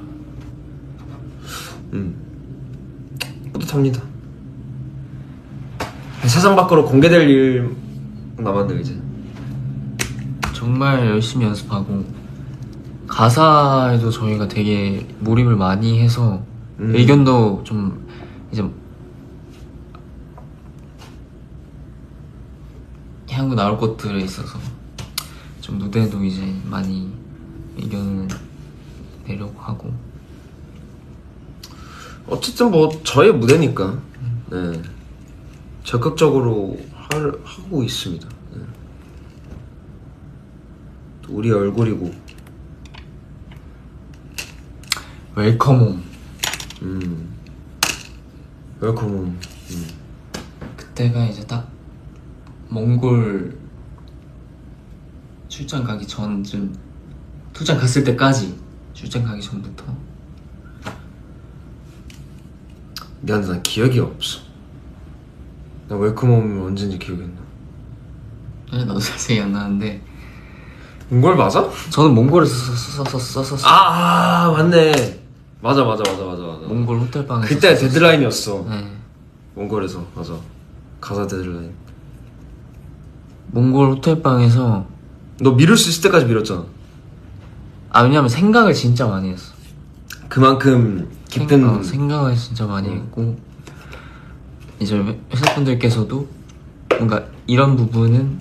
뿌듯합니다. 세상 밖으로 공개될 일 남았네요 이제. 정말 열심히 연습하고 가사에도 저희가 되게 몰입을 많이 해서 의견도 좀 이제 향후 나올 것들에 있어서 좀 무대도 이제 많이 의견을 내려고 하고. 어쨌든 뭐 저의 무대니까 네. 적극적으로 하고 있습니다. 네. 또 우리 얼굴이고. 웰컴홈. 웰컴홈. 그때가 이제 딱 몽골 출장 가기 전쯤, 출장 갔을 때까지, 출장 가기 전부터. 미안해, 난 기억이 없어. 나 웰컴홈이 언제인지 기억이 안 나. 나도 자세히 안 나는데 몽골 맞아? 저는 몽골에서 썼었어. 아 맞네. 맞아. 몽골 호텔방에서 그때 데드라인이었어. 네. 몽골에서 맞아. 가사 데드라인. 몽골 호텔방에서 너 미룰 수 있을 때까지 미뤘잖아. 왜냐면 생각을 진짜 많이 했어. 그만큼 깊은 생각을 진짜 많이 했고 이제 회사분들께서도 뭔가 이런 부분은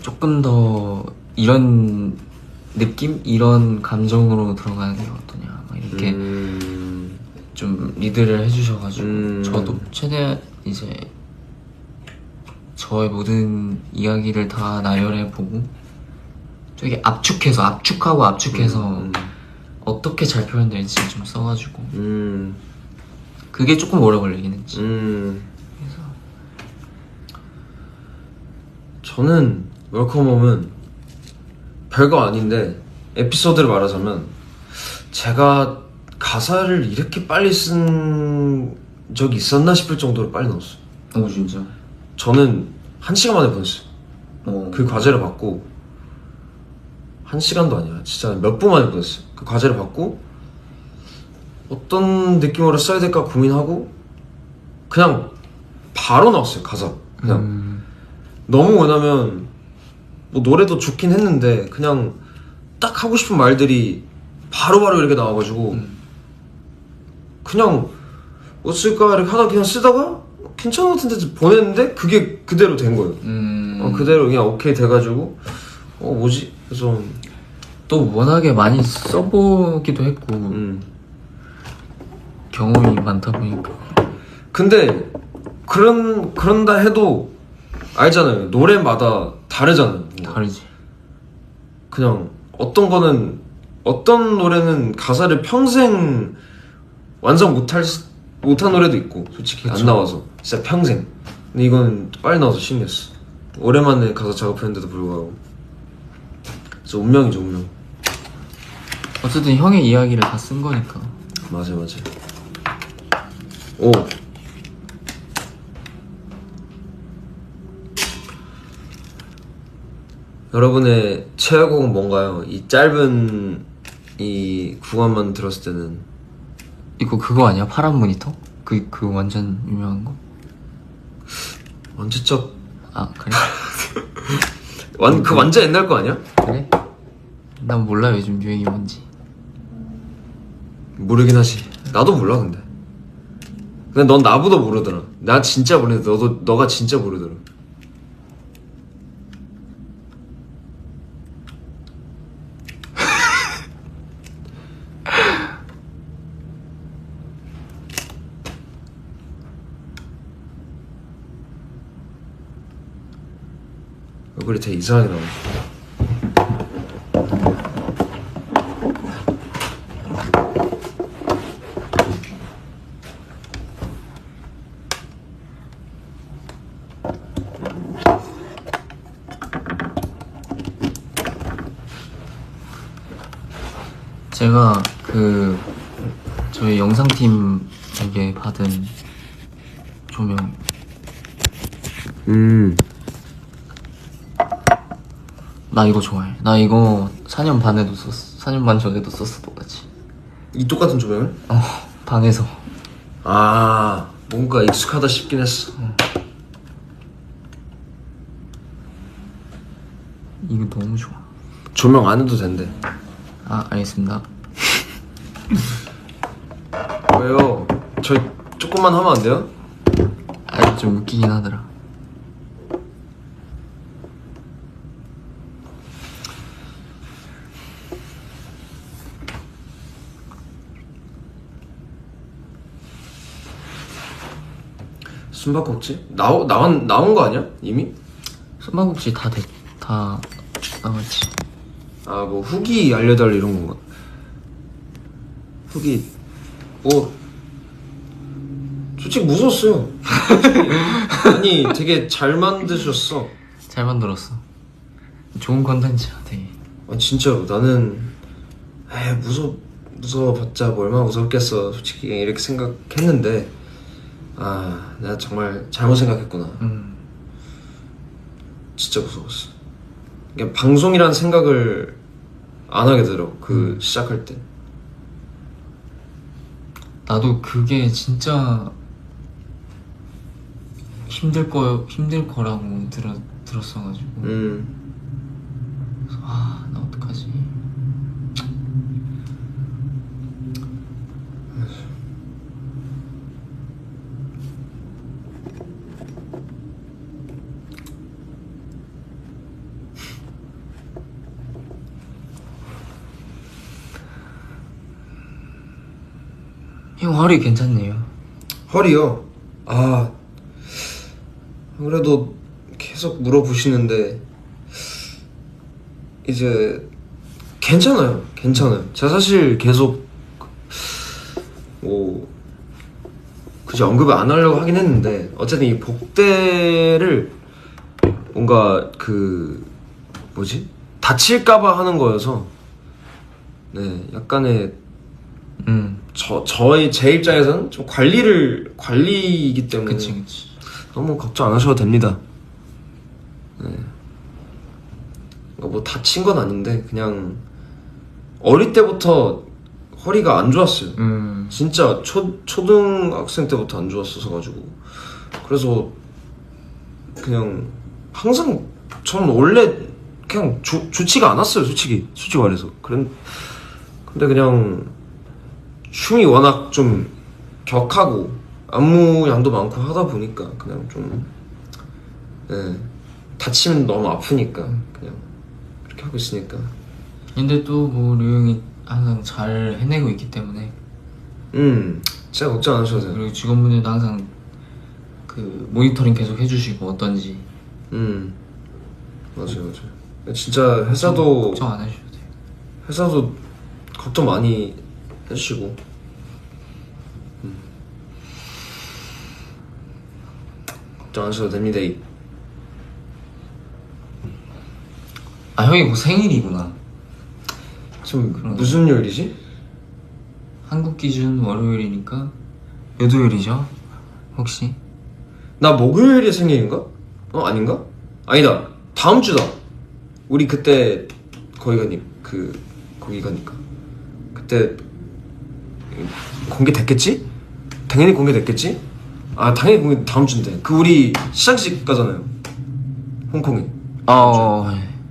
조금 더 이런 느낌? 이런 감정으로 들어가는 게 어떠냐 막 이렇게 좀 리드를 해주셔가지고 저도 최대한 이제 저의 모든 이야기를 다 나열해보고 되게 압축하고 어떻게 잘 표현될지 좀 써가지고 그게 조금 오래 걸리긴 했지. 그래서 저는 웰컴홈은 별거 아닌데 에피소드를 말하자면 제가 가사를 이렇게 빨리 쓴 적이 있었나 싶을 정도로 빨리 넣었어요. 오 진짜? 저는 1시간 만에 보냈어요. 그 과제를 받고 1시간도 아니야. 진짜 몇 분 만에 보냈어요. 그 과제를 받고 어떤 느낌으로 써야 될까 고민하고 그냥 바로 나왔어요. 가사 그냥 너무 왜냐면 뭐 노래도 좋긴 했는데 그냥 딱 하고 싶은 말들이 바로바로 이렇게 나와가지고 그냥 뭐 쓸까 이렇게 하다 그냥 쓰다가 괜찮은 것 같은데 보냈는데 그게 그대로 된 거예요. 그대로 그냥 오케이 돼가지고 뭐지? 그래서 또 워낙에 많이 써보기도 했고 경험이 많다 보니까. 근데 그런다 해도 알잖아요. 노래마다 다르잖아요. 다르지. 그냥 어떤 노래는 가사를 평생 완성 못한 노래도 있고 솔직히 그쵸. 안 나와서 진짜 평생. 근데 이건 빨리 나와서 신기했어. 오랜만에 가사 작업했는데도 불구하고. 그래서 운명이죠, 운명. 어쨌든 형의 이야기를 다 쓴 거니까. 맞아. 오. 여러분의 최애곡은 뭔가요? 이 짧은 이 구간만 들었을 때는 이거 그거 아니야? 파란 모니터? 그 완전 유명한 거? 언제적 아 그래? 그 완전 옛날 거 아니야? 그래? 난 몰라 요즘 유행이 뭔지. 모르긴 하지. 나도 몰라 근데 넌 나보다 모르더라. 나 진짜 모르는데 너가 진짜 모르더라. 얼굴이 되게 이상하게 나와. 제가 저희 영상팀에게 받은 조명. 나 이거 좋아해. 나 이거 4년 반에도 썼어. 4년 반 전에도 썼어 똑같이. 이 똑같은 조명을? 방에서. 뭔가 익숙하다 싶긴 했어. 이거 너무 좋아. 조명 안 해도 된대. 알겠습니다. 왜요? 저 조금만 하면 안 돼요? 좀 웃기긴 하더라. 숨바꼭질? 나온 거 아니야? 이미? 숨바꼭질 다 나왔지. 뭐 후기 알려달라 이런 건가? 후기 솔직히 무서웠어요. 아니 되게 잘 만드셨어. 잘 만들었어. 좋은 컨텐츠야 되게. 진짜로 나는 무서워봤자 뭐 얼마나 무섭겠어 솔직히 이렇게 생각했는데 내가 정말 잘못 생각했구나. 진짜 무서웠어. 그냥 방송이란 생각을 안 하게 들어. 시작할 때. 나도 그게 진짜 힘들 거라고 들었어가지고. 나 어떡하지? 형 허리 괜찮네요. 허리요? 그래도 계속 물어보시는데 이제 괜찮아요. 제가 사실 계속 굳이 언급을 안 하려고 하긴 했는데 어쨌든 이 복대를 뭔가 다칠까봐 하는 거여서 네 약간의 제 입장에서는 좀 관리이기 때문에 그치. 너무 걱정 안 하셔도 됩니다. 네. 뭐 다친 건 아닌데 그냥 어릴 때부터 허리가 안 좋았어요. 진짜 초등학생 때부터 안 좋았어서 가지고 그래서 그냥 항상 저는 원래 그냥 좋지가 않았어요. 솔직히 말해서. 근데 그냥 춤이 워낙 좀 격하고 안무 양도 많고 하다 보니까 그냥 좀 다치면 너무 아프니까 그냥 그렇게 하고 있으니까. 근데 또 뭐 류형이 항상 잘 해내고 있기 때문에 진짜 걱정 안 하셔도 돼요. 그리고 직원분들도 항상 그 모니터링 계속 해주시고 어떤지. 맞아요. 진짜 회사도 걱정 안 하셔도 돼요. 회사도 걱정 많이 해주시고. 걱정 안 하셔도 됩니다. 아 형이 곧 생일이구나. 지금 그러네. 무슨 요일이지? 한국 기준 월요일이니까 몇 요일이죠? 혹시? 나 목요일이 생일인가? 아닌가? 아니다. 다음 주다. 우리 그때 거기 가니까 그때 공개됐겠지? 당연히 공개됐겠지? 아 당연히 공개 다음 주인데 그 우리 시상식 가잖아요. 홍콩에.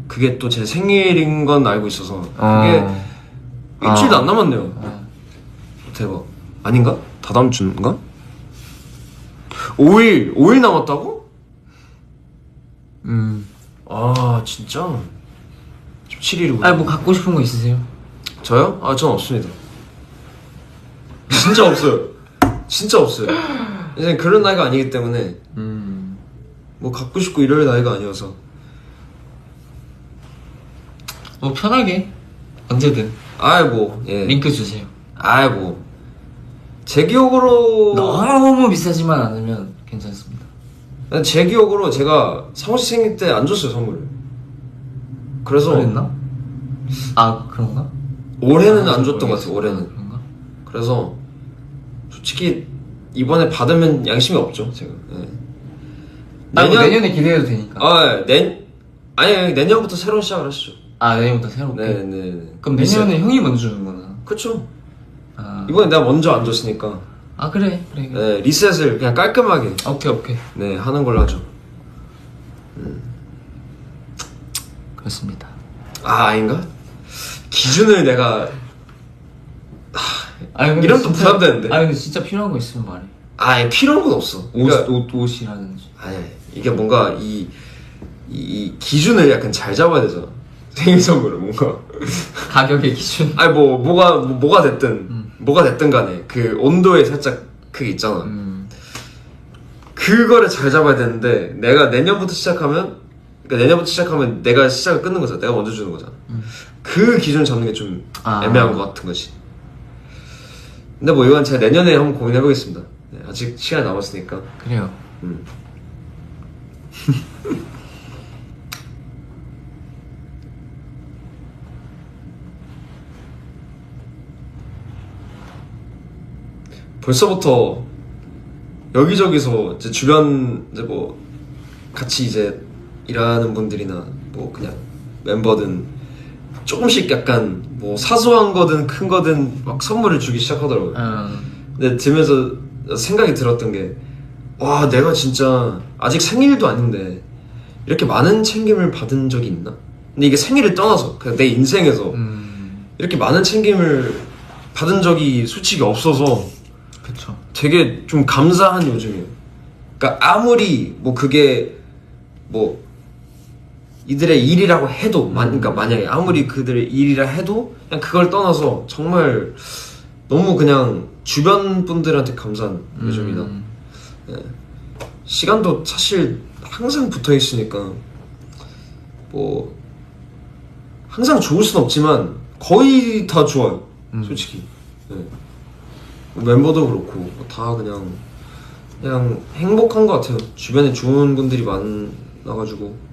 그게 또 제 생일인 건 알고 있어서 그게 일주일도 안 남았네요. 대박. 아닌가? 다 다음 주인가? 5일 남았다고? 아 진짜? 17일이구나. 아니 뭐 갖고 싶은 거 있으세요? 저요? 아 전 없습니다. 진짜 없어요. 진짜 없어요. 이제 그런 나이가 아니기 때문에 뭐 갖고 싶고 이럴 나이가 아니어서. 뭐 편하게 언제든 아이 뭐 예. 링크 주세요. 아이 뭐 제 기억으로 너무 비싸지만 않으면 괜찮습니다. 제 기억으로 제가 상호 씨 생일 때 안 줬어요 선물을. 그래서 그랬나? 아 그런가? 올해는 안 줬던 것 같아요. 올해는. 그런가? 그래서 솔직히 이번에 받으면 양심이 없죠 제가. 예. 내년에 기대해도 되니까. 아니 내년부터 새로운 시작을 하시죠. 아 내년부터 새롭게? 네네. 그럼 내년에 형이 먼저 주는구나. 그쵸. 아, 이번에 내가 먼저 안 줬으니까 아 그래. 네, 리셋을 그냥 깔끔하게 오케이 네 하는 걸로 하죠. 그렇습니다. 아 아닌가? 기준을 내가 근데 이러면 또 부담되는데. 근데 진짜 필요한 거 있으면 말해. 아니 필요한 건 없어. 그러니까 옷이라든지. 아니 이게 뭔가 이 기준을 약간 잘 잡아야 되잖아. 생일 선물을 뭔가 가격의 기준. 아니 뭐가 됐든 간에 그 온도에 살짝 그게 있잖아. 그거를 잘 잡아야 되는데 내년부터 시작하면 내가 시작을 끊는 거잖아. 내가 먼저 주는 거잖아. 그 기준 잡는 게 좀 애매한 것 같은 거지. 근데 뭐 이건 제가 내년에 한번 고민해보겠습니다. 네, 아직 시간 남았으니까. 그래요. 벌써부터 여기저기서 이제 주변 이제 뭐 같이 이제 일하는 분들이나 뭐 그냥 멤버든 조금씩 약간 뭐 사소한 거든 큰 거든 막 선물을 주기 시작하더라고요. 근데 들면서 생각이 들었던 게 와 내가 진짜 아직 생일도 아닌데 이렇게 많은 챙김을 받은 적이 있나? 근데 이게 생일을 떠나서 그냥 내 인생에서 이렇게 많은 챙김을 받은 적이 솔직히 없어서 그쵸. 되게 좀 감사한 요즘이에요. 그러니까 아무리 뭐 그게 뭐 이들의 일이라고 해도 그러니까 만약에 아무리 그들의 일이라 해도 그냥 그걸 떠나서 정말 너무 그냥 주변 분들한테 감사한 요즘이다. 네. 시간도 사실 항상 붙어 있으니까 뭐 항상 좋을 순 없지만 거의 다 좋아요. 솔직히. 네. 멤버도 그렇고 다 그냥 행복한 것 같아요. 주변에 좋은 분들이 많아가지고.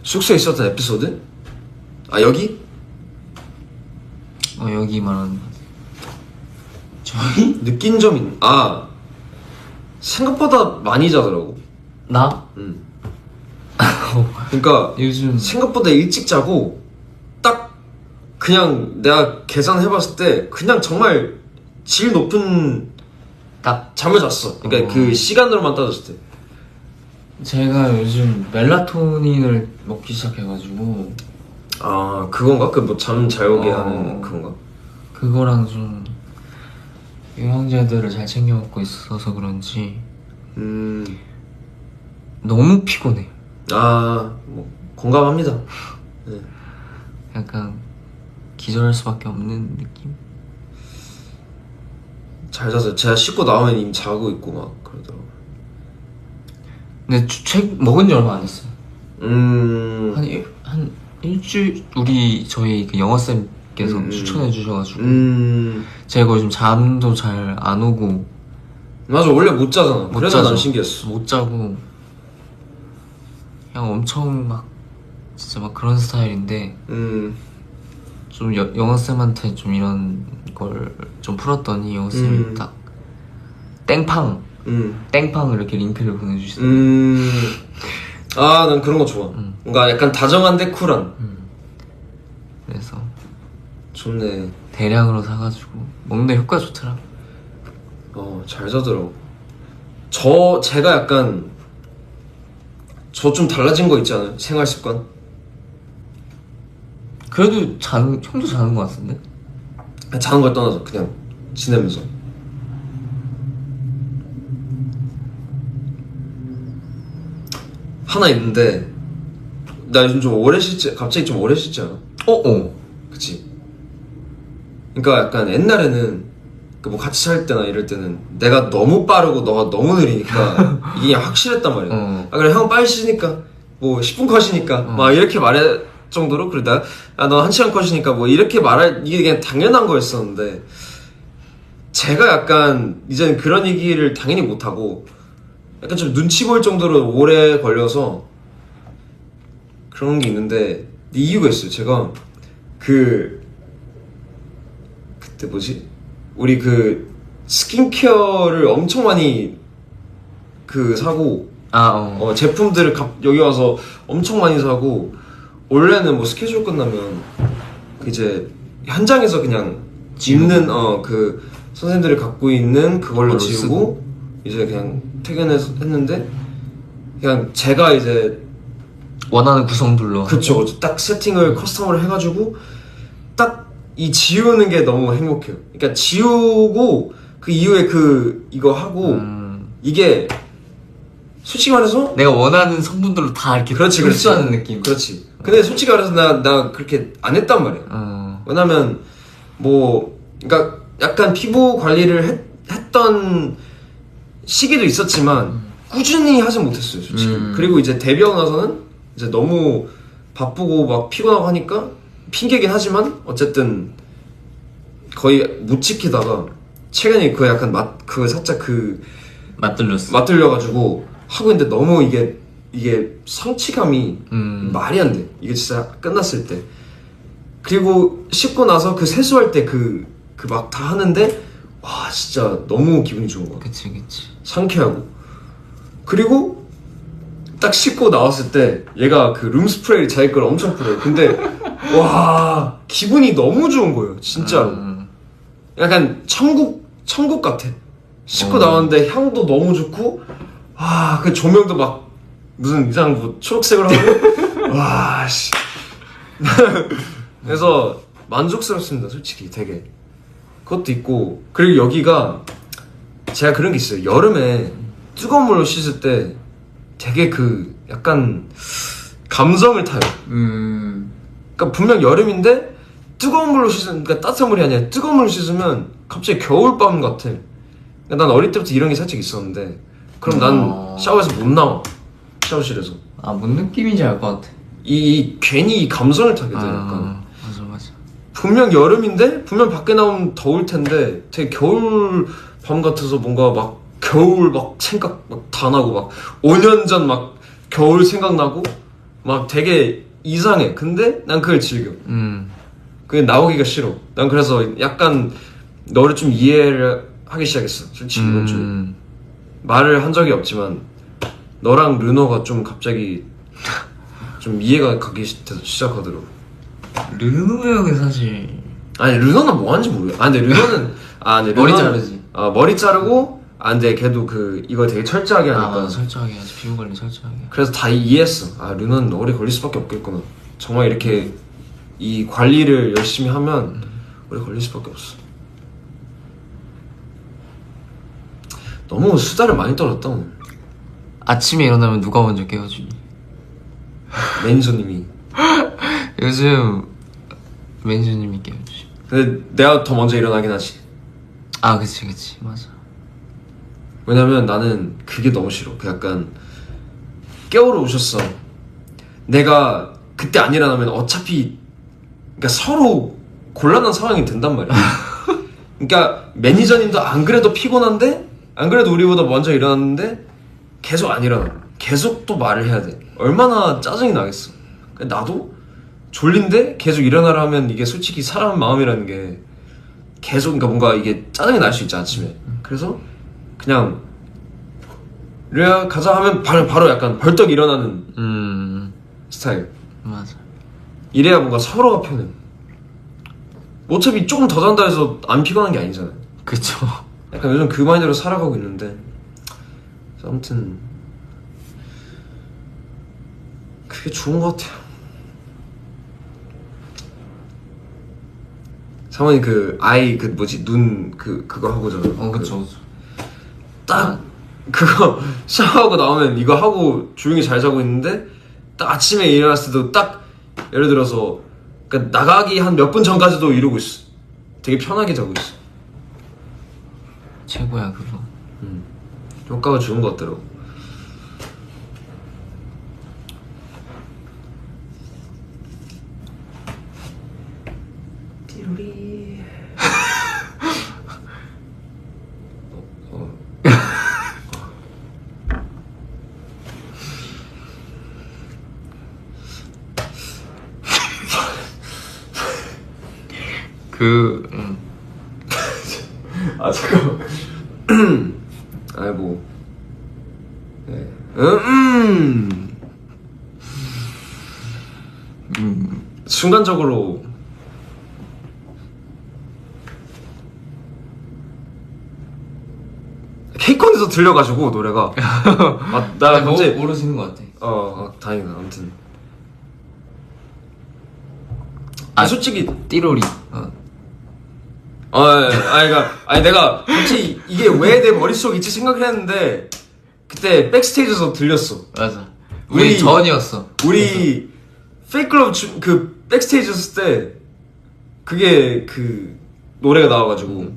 숙소에 있었던 에피소드? 아 여기? 여기 말하는 거. 저희? 느낀 점 생각보다 많이 자더라고. 나? 그러니까 요즘 생각보다 일찍 자고 딱 그냥 내가 계산해봤을 때 그냥 정말 질 높은 딱 잠을 잤어. 그러니까 그 시간으로만 따졌을 때. 제가 요즘 멜라토닌을 먹기 시작해가지고 아 그건가? 그 뭐 잠 잘 오게 하는 그건가? 그거랑 좀 영양제들을 잘 챙겨 먹고 있어서 그런지 너무 피곤해. 아 뭐 공감합니다. 네. 약간 기절할 수밖에 없는 느낌? 잘 자서 제가 씻고 나오면 이미 자고 있고 막 그러더라고. 근데 책 먹은 지 얼마 안 됐어요. 한 일주일 저희 그 영어쌤께서 추천해 주셔가지고 제가 요즘 잠도 잘 안 오고. 맞아 원래 못 자잖아. 못 그래서 자죠. 난 신기했어. 못 자고 그냥 엄청 막 진짜 막 그런 스타일인데 좀 영어쌤한테 좀 이런 걸 좀 풀었더니 영어쌤이 딱 땡팡 이렇게 링크를 보내주시더라고요. 아 난 그런 거 좋아. 뭔가 약간 다정한데 쿨한. 그래서 좋네. 대량으로 사가지고 먹는데 효과 좋더라. 잘 자더라고. 제가 약간 저 좀 달라진 거 있지 않아요? 생활 습관? 그래도 형도 자는 거 같은데? 자는 걸 떠나서 그냥 지내면서. 하나 있는데 나 요즘 좀 오래 쉬지, 갑자기 좀 오래 쉬지 않아? 그치. 그러니까 약간 옛날에는 뭐 같이 살 때나 이럴 때는 내가 너무 빠르고 너가 너무 느리니까 이게 확실했단 말이야. 아 그래 형 빨리 쉬니까 뭐 10분 컷이니까 막 이렇게 말할 정도로 그래 너 1시간 컷이니까 뭐 이렇게 말할 이게 그냥 당연한 거였었는데 제가 약간 이제는 그런 얘기를 당연히 못하고 약간 좀 눈치 볼 정도로 오래 걸려서 그런 게 있는데 이유가 있어요. 제가 그때 뭐지? 우리 그 스킨케어를 엄청 많이 사고 제품들을 여기 와서 엄청 많이 사고 원래는 뭐 스케줄 끝나면 이제 현장에서 그냥 있는 그 선생님들이 갖고 있는 그걸로 지우고 이제 그냥 퇴근했는데 그냥 제가 이제 원하는 구성들로 그쵸 딱 세팅을 커스텀으로 해가지고 딱 이 지우는 게 너무 행복해요. 그러니까 지우고 그 이후에 이거 하고 이게 솔직히 말해서 내가 원하는 성분들로 다 이렇게 흡수하는 느낌. 그렇지. 근데 솔직히 말해서 나 그렇게 안 했단 말이야. 왜냐면 뭐 그러니까 약간 피부 관리를 했던 시기도 있었지만 꾸준히 하진 못했어요 솔직히. 그리고 이제 데뷔하고 나서는 이제 너무 바쁘고 막 피곤하고 하니까 핑계긴 하지만 어쨌든 거의 못 지키다가 최근에 약간 살짝 맞들려가지고 하고 있는데 너무 이게 성취감이 말이 안 돼. 이게 진짜 끝났을 때. 그리고 씻고 나서 세수할 때 막 다 하는데 와 진짜 너무 기분이 좋은 거야. 그치. 상쾌하고. 그리고 딱 씻고 나왔을 때 얘가 룸스프레이를 자기 걸 엄청 뿌려요. 근데 와 기분이 너무 좋은 거예요 진짜로. 약간 천국 같아. 씻고 나왔는데 향도 너무 좋고 그 조명도 막 무슨 이상한 뭐 초록색으로 하고 와 씨. 그래서 만족스럽습니다 솔직히 되게. 그것도 있고 그리고 여기가 제가 그런 게 있어요. 여름에 뜨거운 물로 씻을 때 되게 약간 감성을 타요. 그러니까 분명 여름인데 뜨거운 물로 그러니까 따뜻한 물이 아니라 뜨거운 물로 씻으면 갑자기 겨울밤 같아. 그러니까 난 어릴 때부터 이런 게 살짝 있었는데 그럼 난 샤워에서 못 나와. 샤워실에서. 뭔 느낌인지 알 것 같아. 괜히 이 감성을 타게 돼 약간. 맞아. 분명 여름인데 분명 밖에 나오면 더울 텐데 되게 겨울 밤 같아서 뭔가 막 겨울 막 생각 막 다 나고 막 5년 전 막 겨울 생각나고 막 되게 이상해. 근데 난 그걸 즐겨. 그게 나오기가 싫어. 난 그래서 약간 너를 좀 이해를 하기 시작했어 솔직히 이번 주에. 말을 한 적이 없지만 너랑 르노가 좀 갑자기 좀 이해가 가기 시작하더라고. 르노 형은 사실 아니 르노는 뭐 하는지 모르겠어. 근데 르노는 근데 머리 자르지. 머리 자르고 근데 걔도 이거 되게 철저하게 하니까. 맞아, 철저하게 하지. 피부 관리 철저하게. 그래서 다 이해했어. 르노는 오래 걸릴 수밖에 없겠구나. 정말 이렇게 이 관리를 열심히 하면 오래 걸릴 수밖에 없어. 너무 수다를 많이 떨었다 오늘. 아침에 일어나면 누가 먼저 깨워주니? 매니저님이. 요즘 매니저님이 깨워주시. 근데 내가 더 먼저 일어나긴 하지. 그치 맞아. 왜냐면 나는 그게 너무 싫어. 약간 깨우러 오셨어. 내가 그때 안 일어나면 어차피 그러니까 서로 곤란한 상황이 된단 말이야. 그러니까 매니저님도 안 그래도 피곤한데 안 그래도 우리보다 먼저 일어났는데 계속 안 일어나. 계속 또 말을 해야 돼. 얼마나 짜증이 나겠어. 나도 졸린데 계속 일어나라 하면 이게 솔직히 사람 마음이라는 게 계속 그러니까 뭔가 이게 짜증이 날 수 있지 아침에. 그래서 그냥 르야 가자 하면 바로 약간 벌떡 일어나는 스타일. 맞아. 이래야 뭔가 서로가 편해. 어차피 조금 더 잔다 해서 안 피곤한 게 아니잖아. 그쵸. 약간 요즘 그 마인드로 살아가고 있는데 아무튼 그게 좋은 것 같아요. 상원이 눈 그거 하고 자요. 그쵸. 딱 그거 샤워하고 나오면 이거 하고 조용히 잘 자고 있는데 딱 아침에 일어났을 때도 딱 예를 들어서 그러니까 나가기 한 몇 분 전까지도 이러고 있어. 되게 편하게 자고 있어. 최고야 그거. 효과가 좋은 것 같더라고. 띠로리. 잠깐만. 아이고. 네. 순간적으로 케이콘에서 들려가지고 노래가 나 갑자기 모르시는 것 같아. 다행이다. 아무튼 솔직히 띠로리. 내가 갑자기 이게 왜 내 머릿속에 있지 생각을 했는데 그때 백스테이지에서 들렸어. 맞아. 우리 전이었어. 우리 페이클럽 그 백스테이지 였을 때 그게 그 노래가 나와가지고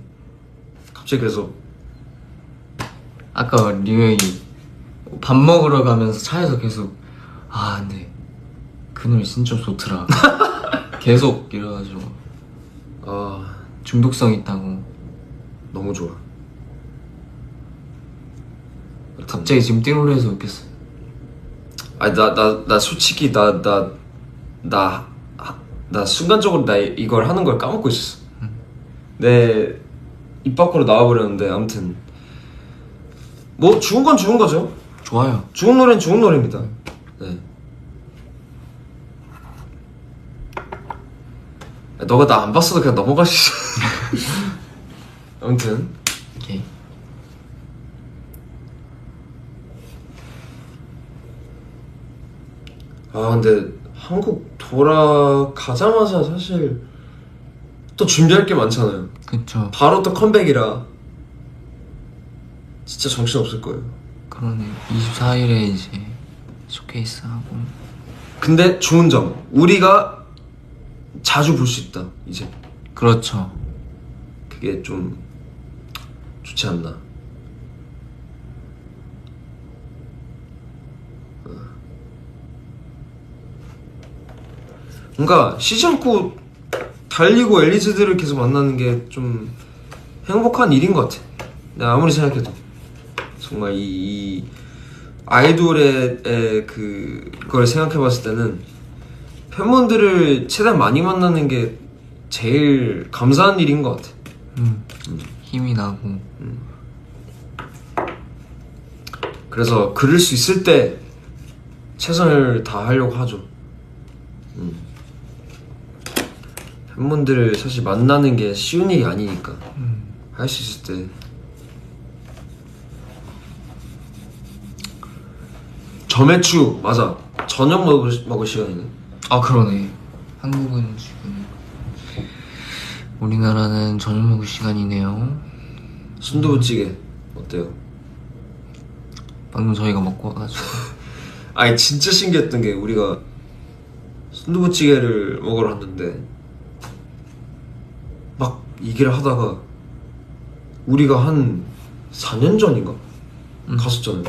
갑자기 그래서 아까 류형이 밥 먹으러 가면서 차에서 계속 근데 그 노래 진짜 좋더라. 계속 이래가지고 중독성 있다고. 너무 좋아. 갑자기 지금 띠로리에서 웃겼어. 나 솔직히 나 순간적으로 나 이걸 하는 걸 까먹고 있었어. 내 입 밖으로 나와버렸는데 아무튼 뭐 좋은 건 좋은 거죠. 좋아요. 좋은 노래는 좋은 노래입니다. 네. 너가 나 안 봤어도 그냥 넘어갈 수 있어. 아무튼 오케이. 근데 한국 돌아가자마자 사실 또 준비할 게 많잖아요. 그쵸. 바로 또 컴백이라 진짜 정신 없을 거예요. 그러네. 24일에 이제 쇼케이스 하고. 근데 좋은 점, 우리가 자주 볼 수 있다 이제. 그렇죠. 그게 좀 좋지 않나. 뭔가 쉬지 않고 달리고 엘리즈들을 계속 만나는 게 좀 행복한 일인 것 같아. 내가 아무리 생각해도 정말 이 아이돌의 그걸 생각해봤을 때는 팬분들을 최대한 많이 만나는 게 제일 감사한 일인 것 같아. 힘이 나고. 그래서 그럴 수 있을 때 최선을 다하려고 하죠. 팬분들을 사실 만나는 게 쉬운 일이 아니니까 할 수 있을 때. 점액추 맞아. 저녁 먹을 시간이네. 아 그러네. 한국은 지금 우리나라는 저녁 먹을 시간이네요. 순두부찌개 어때요? 방금 저희가 먹고 와가지고. 아니 진짜 신기했던 게 우리가 순두부찌개를 먹으러 왔는데 막 얘기를 하다가 우리가 한 4년 전인가? 갔었잖아요.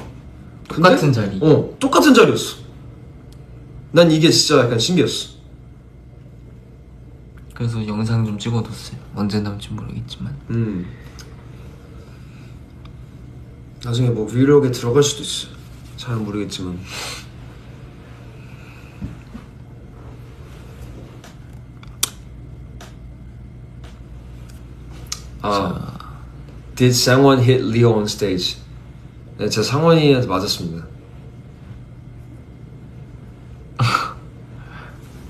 똑같은 자리. 똑같은 자리였어. 난 이게 진짜 약간 신기했어. 그래서 영상 좀 찍어뒀어요. 언제 나올지 모르겠지만. 나중에 뭐 브이로그에 들어갈 수도 있어. 잘 모르겠지만. Did Sangwon hit Leo on stage? 네, 제가 상원이한테 맞았습니다.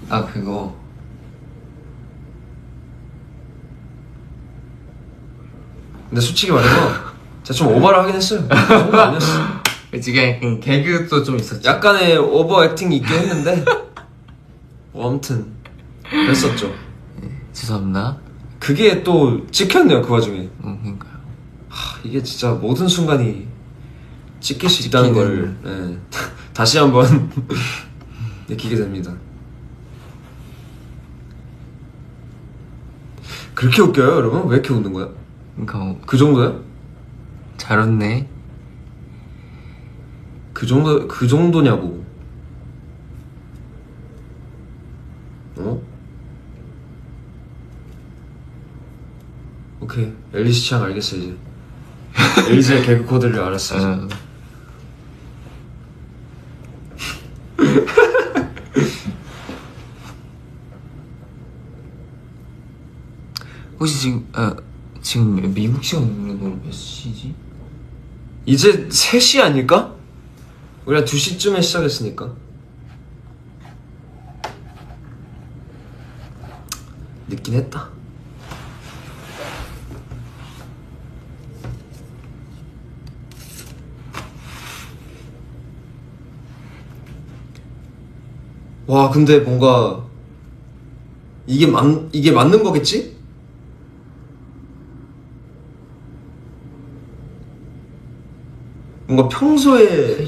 아 그거 근데 솔직히 말해서 제가 좀 오버를 하긴 했어요. 오버 아니었어. 지금 개그도 좀 있었죠. 약간의 오버 액팅이 있긴 했는데 뭐 아무튼 그랬었죠. 죄송합니다. 그게 또 찍혔네요 그 와중에. 그러니까요. 이게 진짜 모든 순간이 찍힐 수 있다는 걸 네. 다시 한번 느끼게 됩니다. 그렇게 웃겨요 여러분? 왜 이렇게 웃는 거야? 그러니까 그 정도야? 잘 웃네. 그 정도냐고. 어? 오케이 엘리시 취향 알겠어 이제. 엘리시의 개그 코드를 알았어 이제. 혹시 지금 미국 시간으로 몇 시지? 이제 3시 아닐까? 우리가 2시쯤에 시작했으니까. 늦긴 했다. 와 근데 뭔가 이게 맞는 거겠지? 뭔가 평소에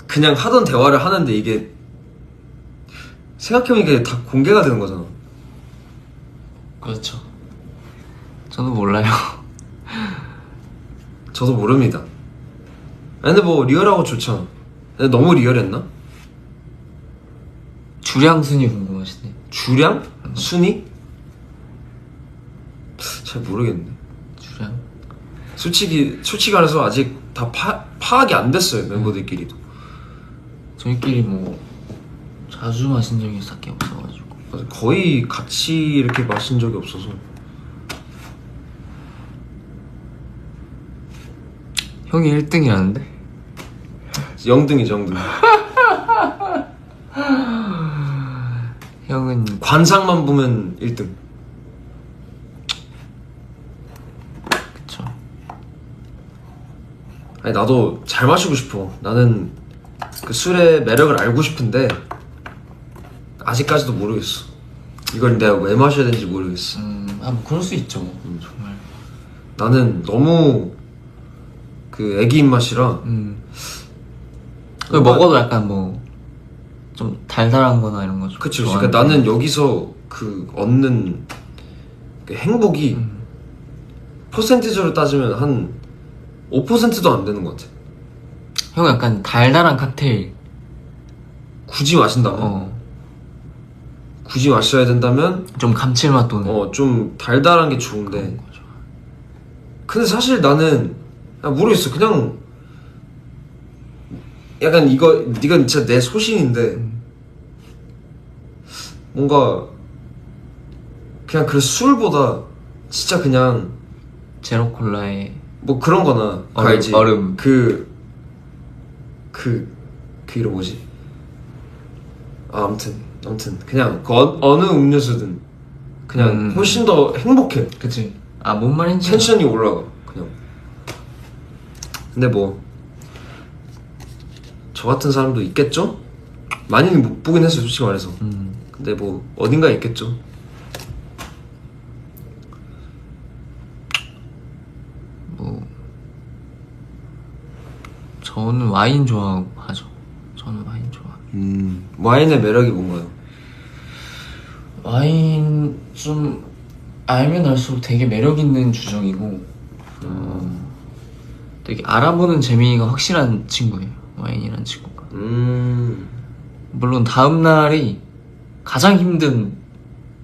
그냥 하던 대화를 하는데 이게 생각해보니까 다 공개가 되는 거잖아. 그렇죠. 저도 몰라요. 저도 모릅니다. 아니, 근데 뭐 리얼하고 좋죠. 근데 너무 리얼했나? 주량 순위 궁금하시네. 주량? 순위? 잘 모르겠네. 주량? 솔직히 말해서 아직 다 파악이 안 됐어요 멤버들끼리도. 저희끼리 뭐 자주 마신 적이 딱히 없어가지고. 거의 같이 이렇게 마신 적이 없어서. 형이 1등이라는데? 영등이죠 영등. 형은 관상만 보면 1등. 그쵸. 아니 나도 잘 마시고 싶어. 나는 그 술의 매력을 알고 싶은데 아직까지도 모르겠어. 이걸 내가 왜 마셔야 되는지 모르겠어. 뭐 그럴 수 있죠. 정말. 나는 너무 그 애기 입맛이라. 그걸 먹어도 약간 뭐 좀 달달한 거나 이런 거 좀. 그치. 그러니까 나는 여기서 그 얻는 그 행복이 퍼센티지로 따지면 한 5%도 안 되는 것 같아. 형 약간 달달한 칵테일 굳이 마신다면 굳이 마셔야 된다면 좀 감칠맛 도는 좀 달달한 게 좋은데. 근데 사실 나는 모르겠어. 그냥 약간 이건 진짜 내 소신인데 뭔가 그냥 그 술보다 진짜 그냥 제로 콜라에 뭐 그런 거나 알지? 얼음. 그 이름 뭐지? 아무튼 그냥 어느 음료수든 그냥 훨씬 더 행복해. 그치. 아, 뭔 말인지. 텐션이 올라가 그냥. 근데 뭐 저 같은 사람도 있겠죠? 많이는 못 보긴 했어요, 솔직히 말해서. 근데 뭐 어딘가에 있겠죠. 뭐 저는 와인 좋아하죠. 저는 와인 좋아. 와인의 매력이 뭔가요? 와인 좀 알면 알수록 되게 매력 있는 주종이고 되게 알아보는 재미가 확실한 친구예요. 와인이란 친구가. 물론 다음 날이 가장 힘든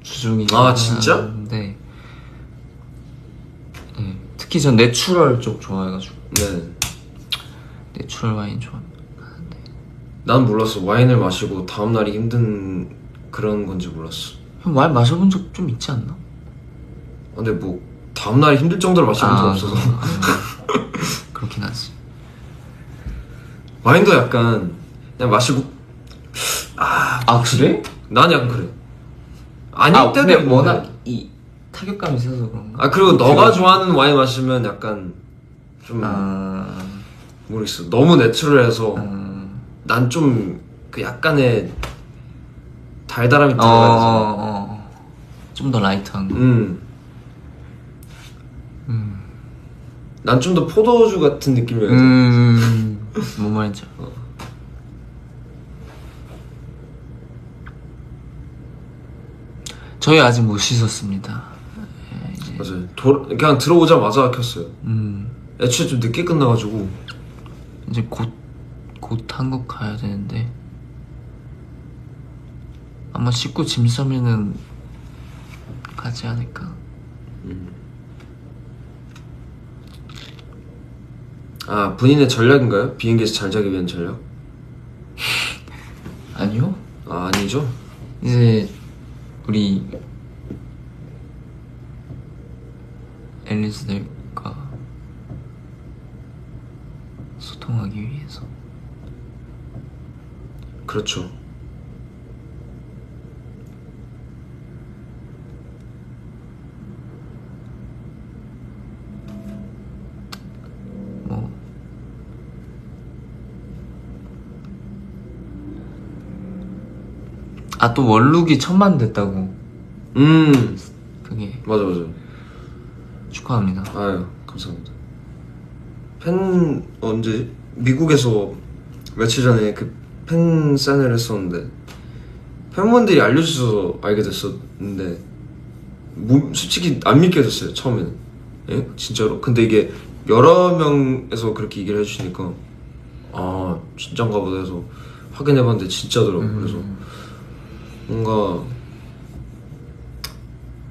주종이긴 아, 진짜? 한데 네, 특히 전 내추럴 쪽 좋아해가지고 네. 내추럴 와인 좋아하는데 난 몰랐어. 와인을 마시고 다음날이 힘든 그런 건지 몰랐어. 형 와인 마셔본 적 좀 있지 않나? 근데 뭐 다음날이 힘들 정도로 마셔본 적 없어서. 그렇긴 하지. 와인도 약간 그냥 마시고 그래? 난 약간 그래. 아닐 때도 근데 있는데. 워낙 이 타격감이 세서 그런가? 그리고 너가 좋아하는 와인 마시면 약간 좀 모르겠어. 너무 내추럴해서 난 좀 그 약간의 달달함이 들어가야지. 좀 더 라이트한 거. 난 좀 더 포도주 같은 느낌이어야 돼. 뭔 말인지. 저희 아직 못 씻었습니다. 네, 이제. 맞아요. 그냥 들어오자마자 켰어요. 애초에 좀 늦게 끝나가지고. 이제 곧 한국 가야 되는데 아마 씻고 짐 싸면은 가지 않을까. 본인의 전략인가요? 비행기에서 잘 자기 위한 전략? 아니요. 아니죠. 이제 우리 앨리스들과 소통하기 위해서. 그렇죠. 뭐 또 원룩이 1000만 됐다고. 그게 맞아. 축하합니다. 아유, 감사합니다. 언제 미국에서 며칠 전에 그 팬 사인회를 했었는데 팬분들이 알려주셔서 알게 됐었는데 솔직히 안 믿겨졌어요, 처음에는. 예? 진짜로? 근데 이게 여러 명에서 그렇게 얘기를 해주시니까 진짠가 보다 해서 확인해봤는데 진짜더라고요. 그래서 뭔가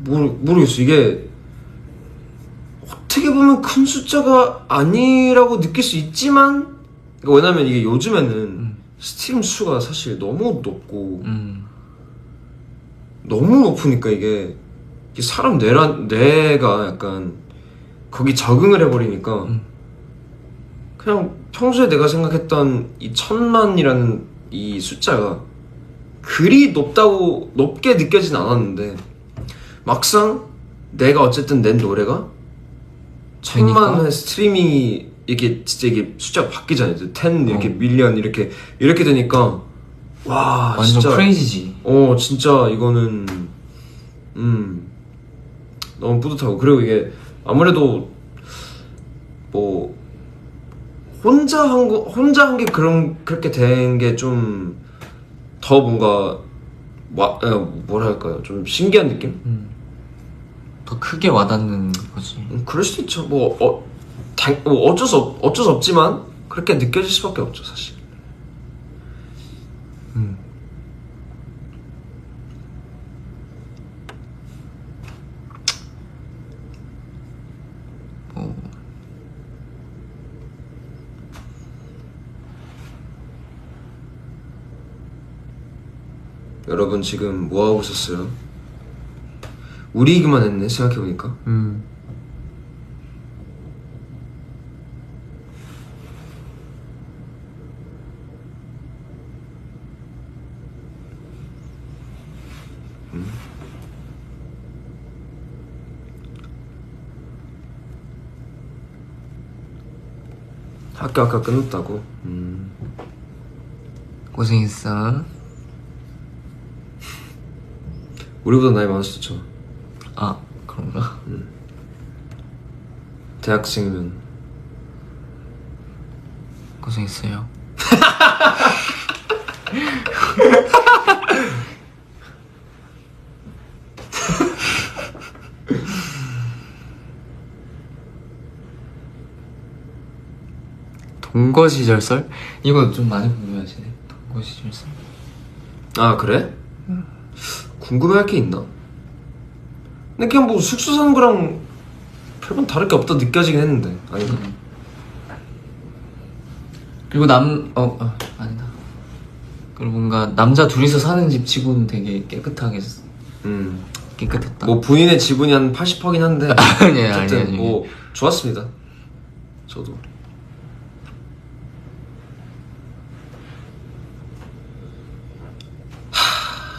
모르겠어. 이게 어떻게 보면 큰 숫자가 아니라고 느낄 수 있지만, 그러니까 왜냐면 이게 요즘에는 스트림 수가 사실 너무 높고 너무 높으니까 이게 사람 뇌가 약간 거기 적응을 해버리니까 그냥 평소에 내가 생각했던 이 1000만이라는 이 숫자가 그리 높게 느껴진 않았는데 막상 내가 어쨌든 낸 노래가 1000만의 스트리밍이 이게 진짜 이게 숫자가 바뀌잖아요. 10 이렇게 밀리언 이렇게 되니까 와 완전 진짜 크레이지지. 진짜 이거는 너무 뿌듯하고, 그리고 이게 아무래도 뭐 혼자 한 게 그렇게 된 게 좀 더 뭔가 뭐랄까요, 좀 신기한 느낌? 더 크게 와닿는 거지. 그럴 수도 있죠. 어쩔 수 없지만 그렇게 느껴질 수밖에 없죠, 사실. 여러분 지금 뭐 하고 있었어요? 우리 얘기만 했네, 생각해보니까. 학교 아까 끝났다고? 고생했어. 우리보다 나이 많을 수도 있잖아. 아, 그런가? 대학생이면. 고생했어요. 동거 시절설? 이거 좀 많이 궁금해하시네. 동거 시절설. 아 그래? 궁금해할 게 있나? 근데 그냥 뭐 숙소 사는 거랑 별반 다를 게 없다 느껴지긴 했는데 아닌가? 그리고 아니다. 그리고 뭔가 남자 둘이서 사는 집 치고는 되게 깨끗하게 깨끗했다. 뭐 본인의 지분이 한 80%긴 한데 아니에요, 어쨌든 아니에요. 뭐 좋았습니다. 저도.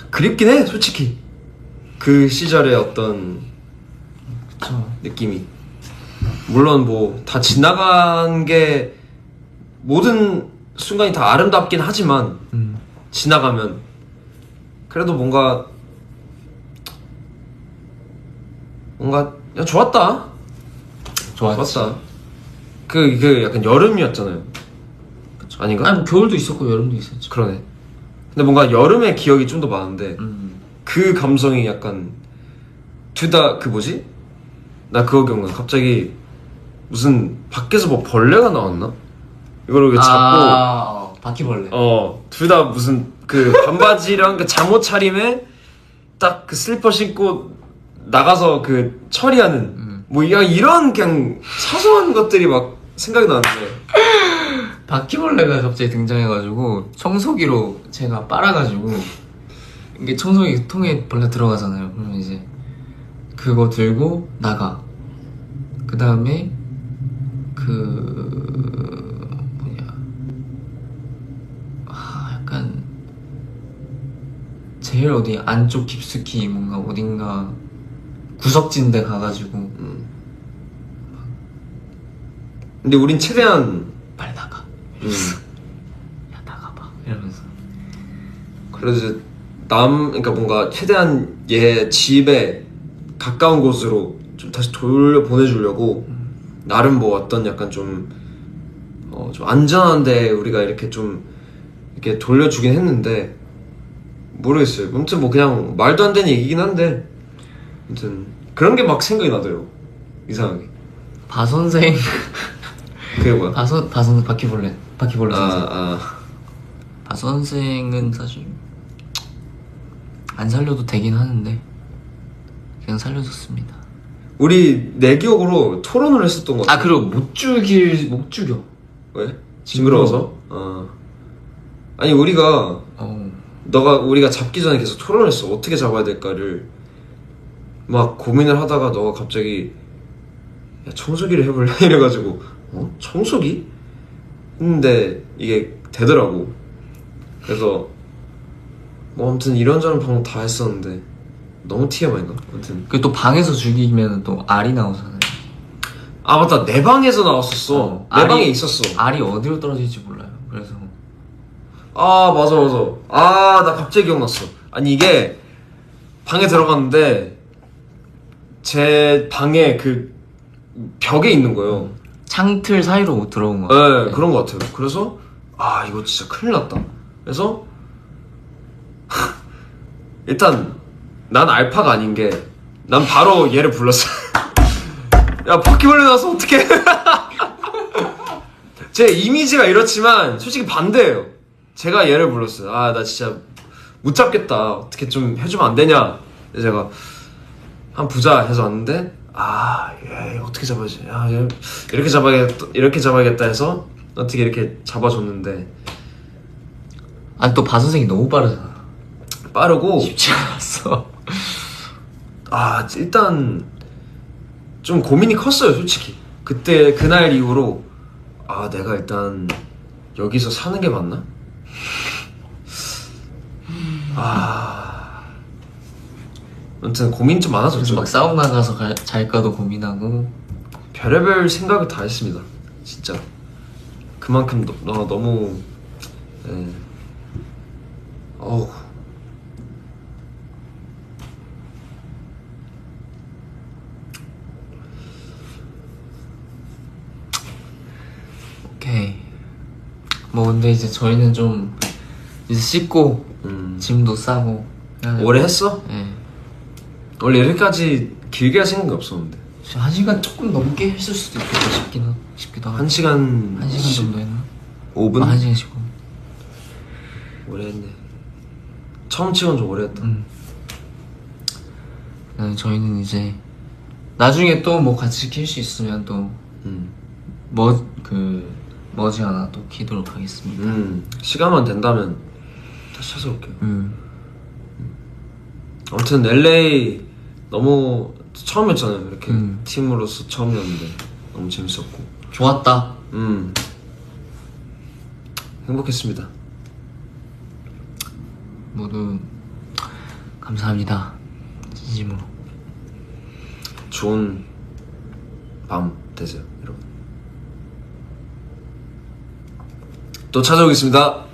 그립긴 해 솔직히. 그 시절의 어떤 그쵸. 느낌이. 물론 뭐 다 지나간 게 모든 순간이 다 아름답긴 하지만 지나가면 그래도 뭔가 그냥 좋았다. 좋았다. 그 약간 여름이었잖아요. 그쵸. 아닌가? 아니 뭐 겨울도 있었고 여름도 있었죠. 그러네. 근데 뭔가 여름의 기억이 좀 더 많은데 그 감성이 약간 둘 다 그 뭐지? 나 그거 기억나. 갑자기 무슨 밖에서 뭐 벌레가 나왔나? 이걸 이렇게 잡고 바퀴벌레. 둘 다 무슨 그 반바지랑 그 잠옷 차림에 딱 그 슬리퍼 신고 나가서 그 처리하는 뭐 이런 그냥 사소한 것들이 막 생각이 나는데 바퀴벌레가 갑자기 등장해가지고 청소기로 제가 빨아가지고 이게 청소기 통에 벌레 들어가잖아요. 그러면 이제 그거 들고 나가. 그 다음에 약간 제일 어디 안쪽 깊숙이 뭔가 어딘가 구석진 데 가가지고 근데 우린 최대한 빨리 나가. 야 나가봐 이러면서. 그래도 이제 그러니까 뭔가 최대한 얘 집에 가까운 곳으로 좀 다시 돌려 보내주려고 나름 뭐 어떤 약간 좀 안전한데 우리가 이렇게 좀 이렇게 돌려주긴 했는데 모르겠어요. 아무튼 뭐 그냥 말도 안 되는 얘기긴 한데 아무튼 그런 게 막 생각이 나더라고. 이상하게. 바 선생. 그게 뭐야? 바퀴벌레 선생. 바 선생은 사실 안 살려도 되긴 하는데 그냥 살려줬습니다. 우리 내 기억으로 토론을 했었던 것 같아. 그리고 못 죽여. 왜? 징그러워서? 아니 우리가 우리가 잡기 전에 계속 토론을 했어. 어떻게 잡아야 될까를 막 고민을 하다가 너가 갑자기 야 청소기를 해볼래? 이래가지고 청소기? 했는데 이게 되더라고. 그래서 뭐 아무튼 이런저런 방법 다 했었는데 너무 TMI인가? 아무튼 그리고 또 방에서 죽이면 또 알이 나오잖아요. 아 맞다, 내 방에서 나왔었어. 내 방에 있었어. 알이 어디로 떨어질지 몰라요. 그래서 아 맞아 나 갑자기 기억났어. 아니 이게 방에 들어갔는데 제 방에 그 벽에 있는 거예요. 창틀 사이로 들어온 거. 네, 그런 거 같아요. 그래서 이거 진짜 큰일 났다. 그래서 일단 난 알파가 아닌 게 난 바로 얘를 불렀어. 야 바퀴벌레 나서 어떡해. 제 이미지가 이렇지만 솔직히 반대예요. 제가 얘를 불렀어요. 나 진짜 못 잡겠다. 어떻게 좀 해주면 안 되냐. 그래서 제가 한 보자 해서 왔는데 얘 어떻게 잡아야지. 얘 이렇게 잡아야겠다 해서 어떻게 이렇게 잡아줬는데 또 바 선생이 너무 빠르잖아. 빠르고 쉽지 않았어. 일단 좀 고민이 컸어요 솔직히. 그날 이후로 내가 일단 여기서 사는 게 맞나? 아무튼 고민 좀 그래서 많아졌죠. 막 사우나 가서 잘까도 고민하고 별의별 생각을 다 했습니다. 진짜 그만큼 너무 예. 어우. 오케이. 뭐 근데 이제 저희는 좀 이제 씻고 짐도 싸고 해야 돼요. 오래 했어? 네. 원래 이렇게까지 길게 할 생각이 없었는데 1시간 조금 넘게 했을 수도 있겠다 싶기도 하고. 1시간 1시간 정도 했나? 5분? 1시간 15분. 오래 했네. 처음 치곤 좀 오래 했다. 저희는 이제 나중에 또 뭐 같이 킬 수 있으면 또 머지않아 또 키도록 하겠습니다. 시간만 된다면 다시 찾아올게요. 아무튼 LA 너무 처음이었잖아요. 이렇게 팀으로서 처음이었는데 너무 재밌었고 좋았다. 행복했습니다. 모두 감사합니다. 진심으로. 좋은 밤 되세요, 여러분. 또 찾아오겠습니다.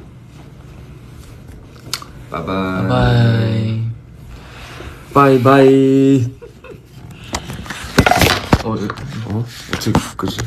바이바이. 바이바이. 바이바이. 어떻게 그지?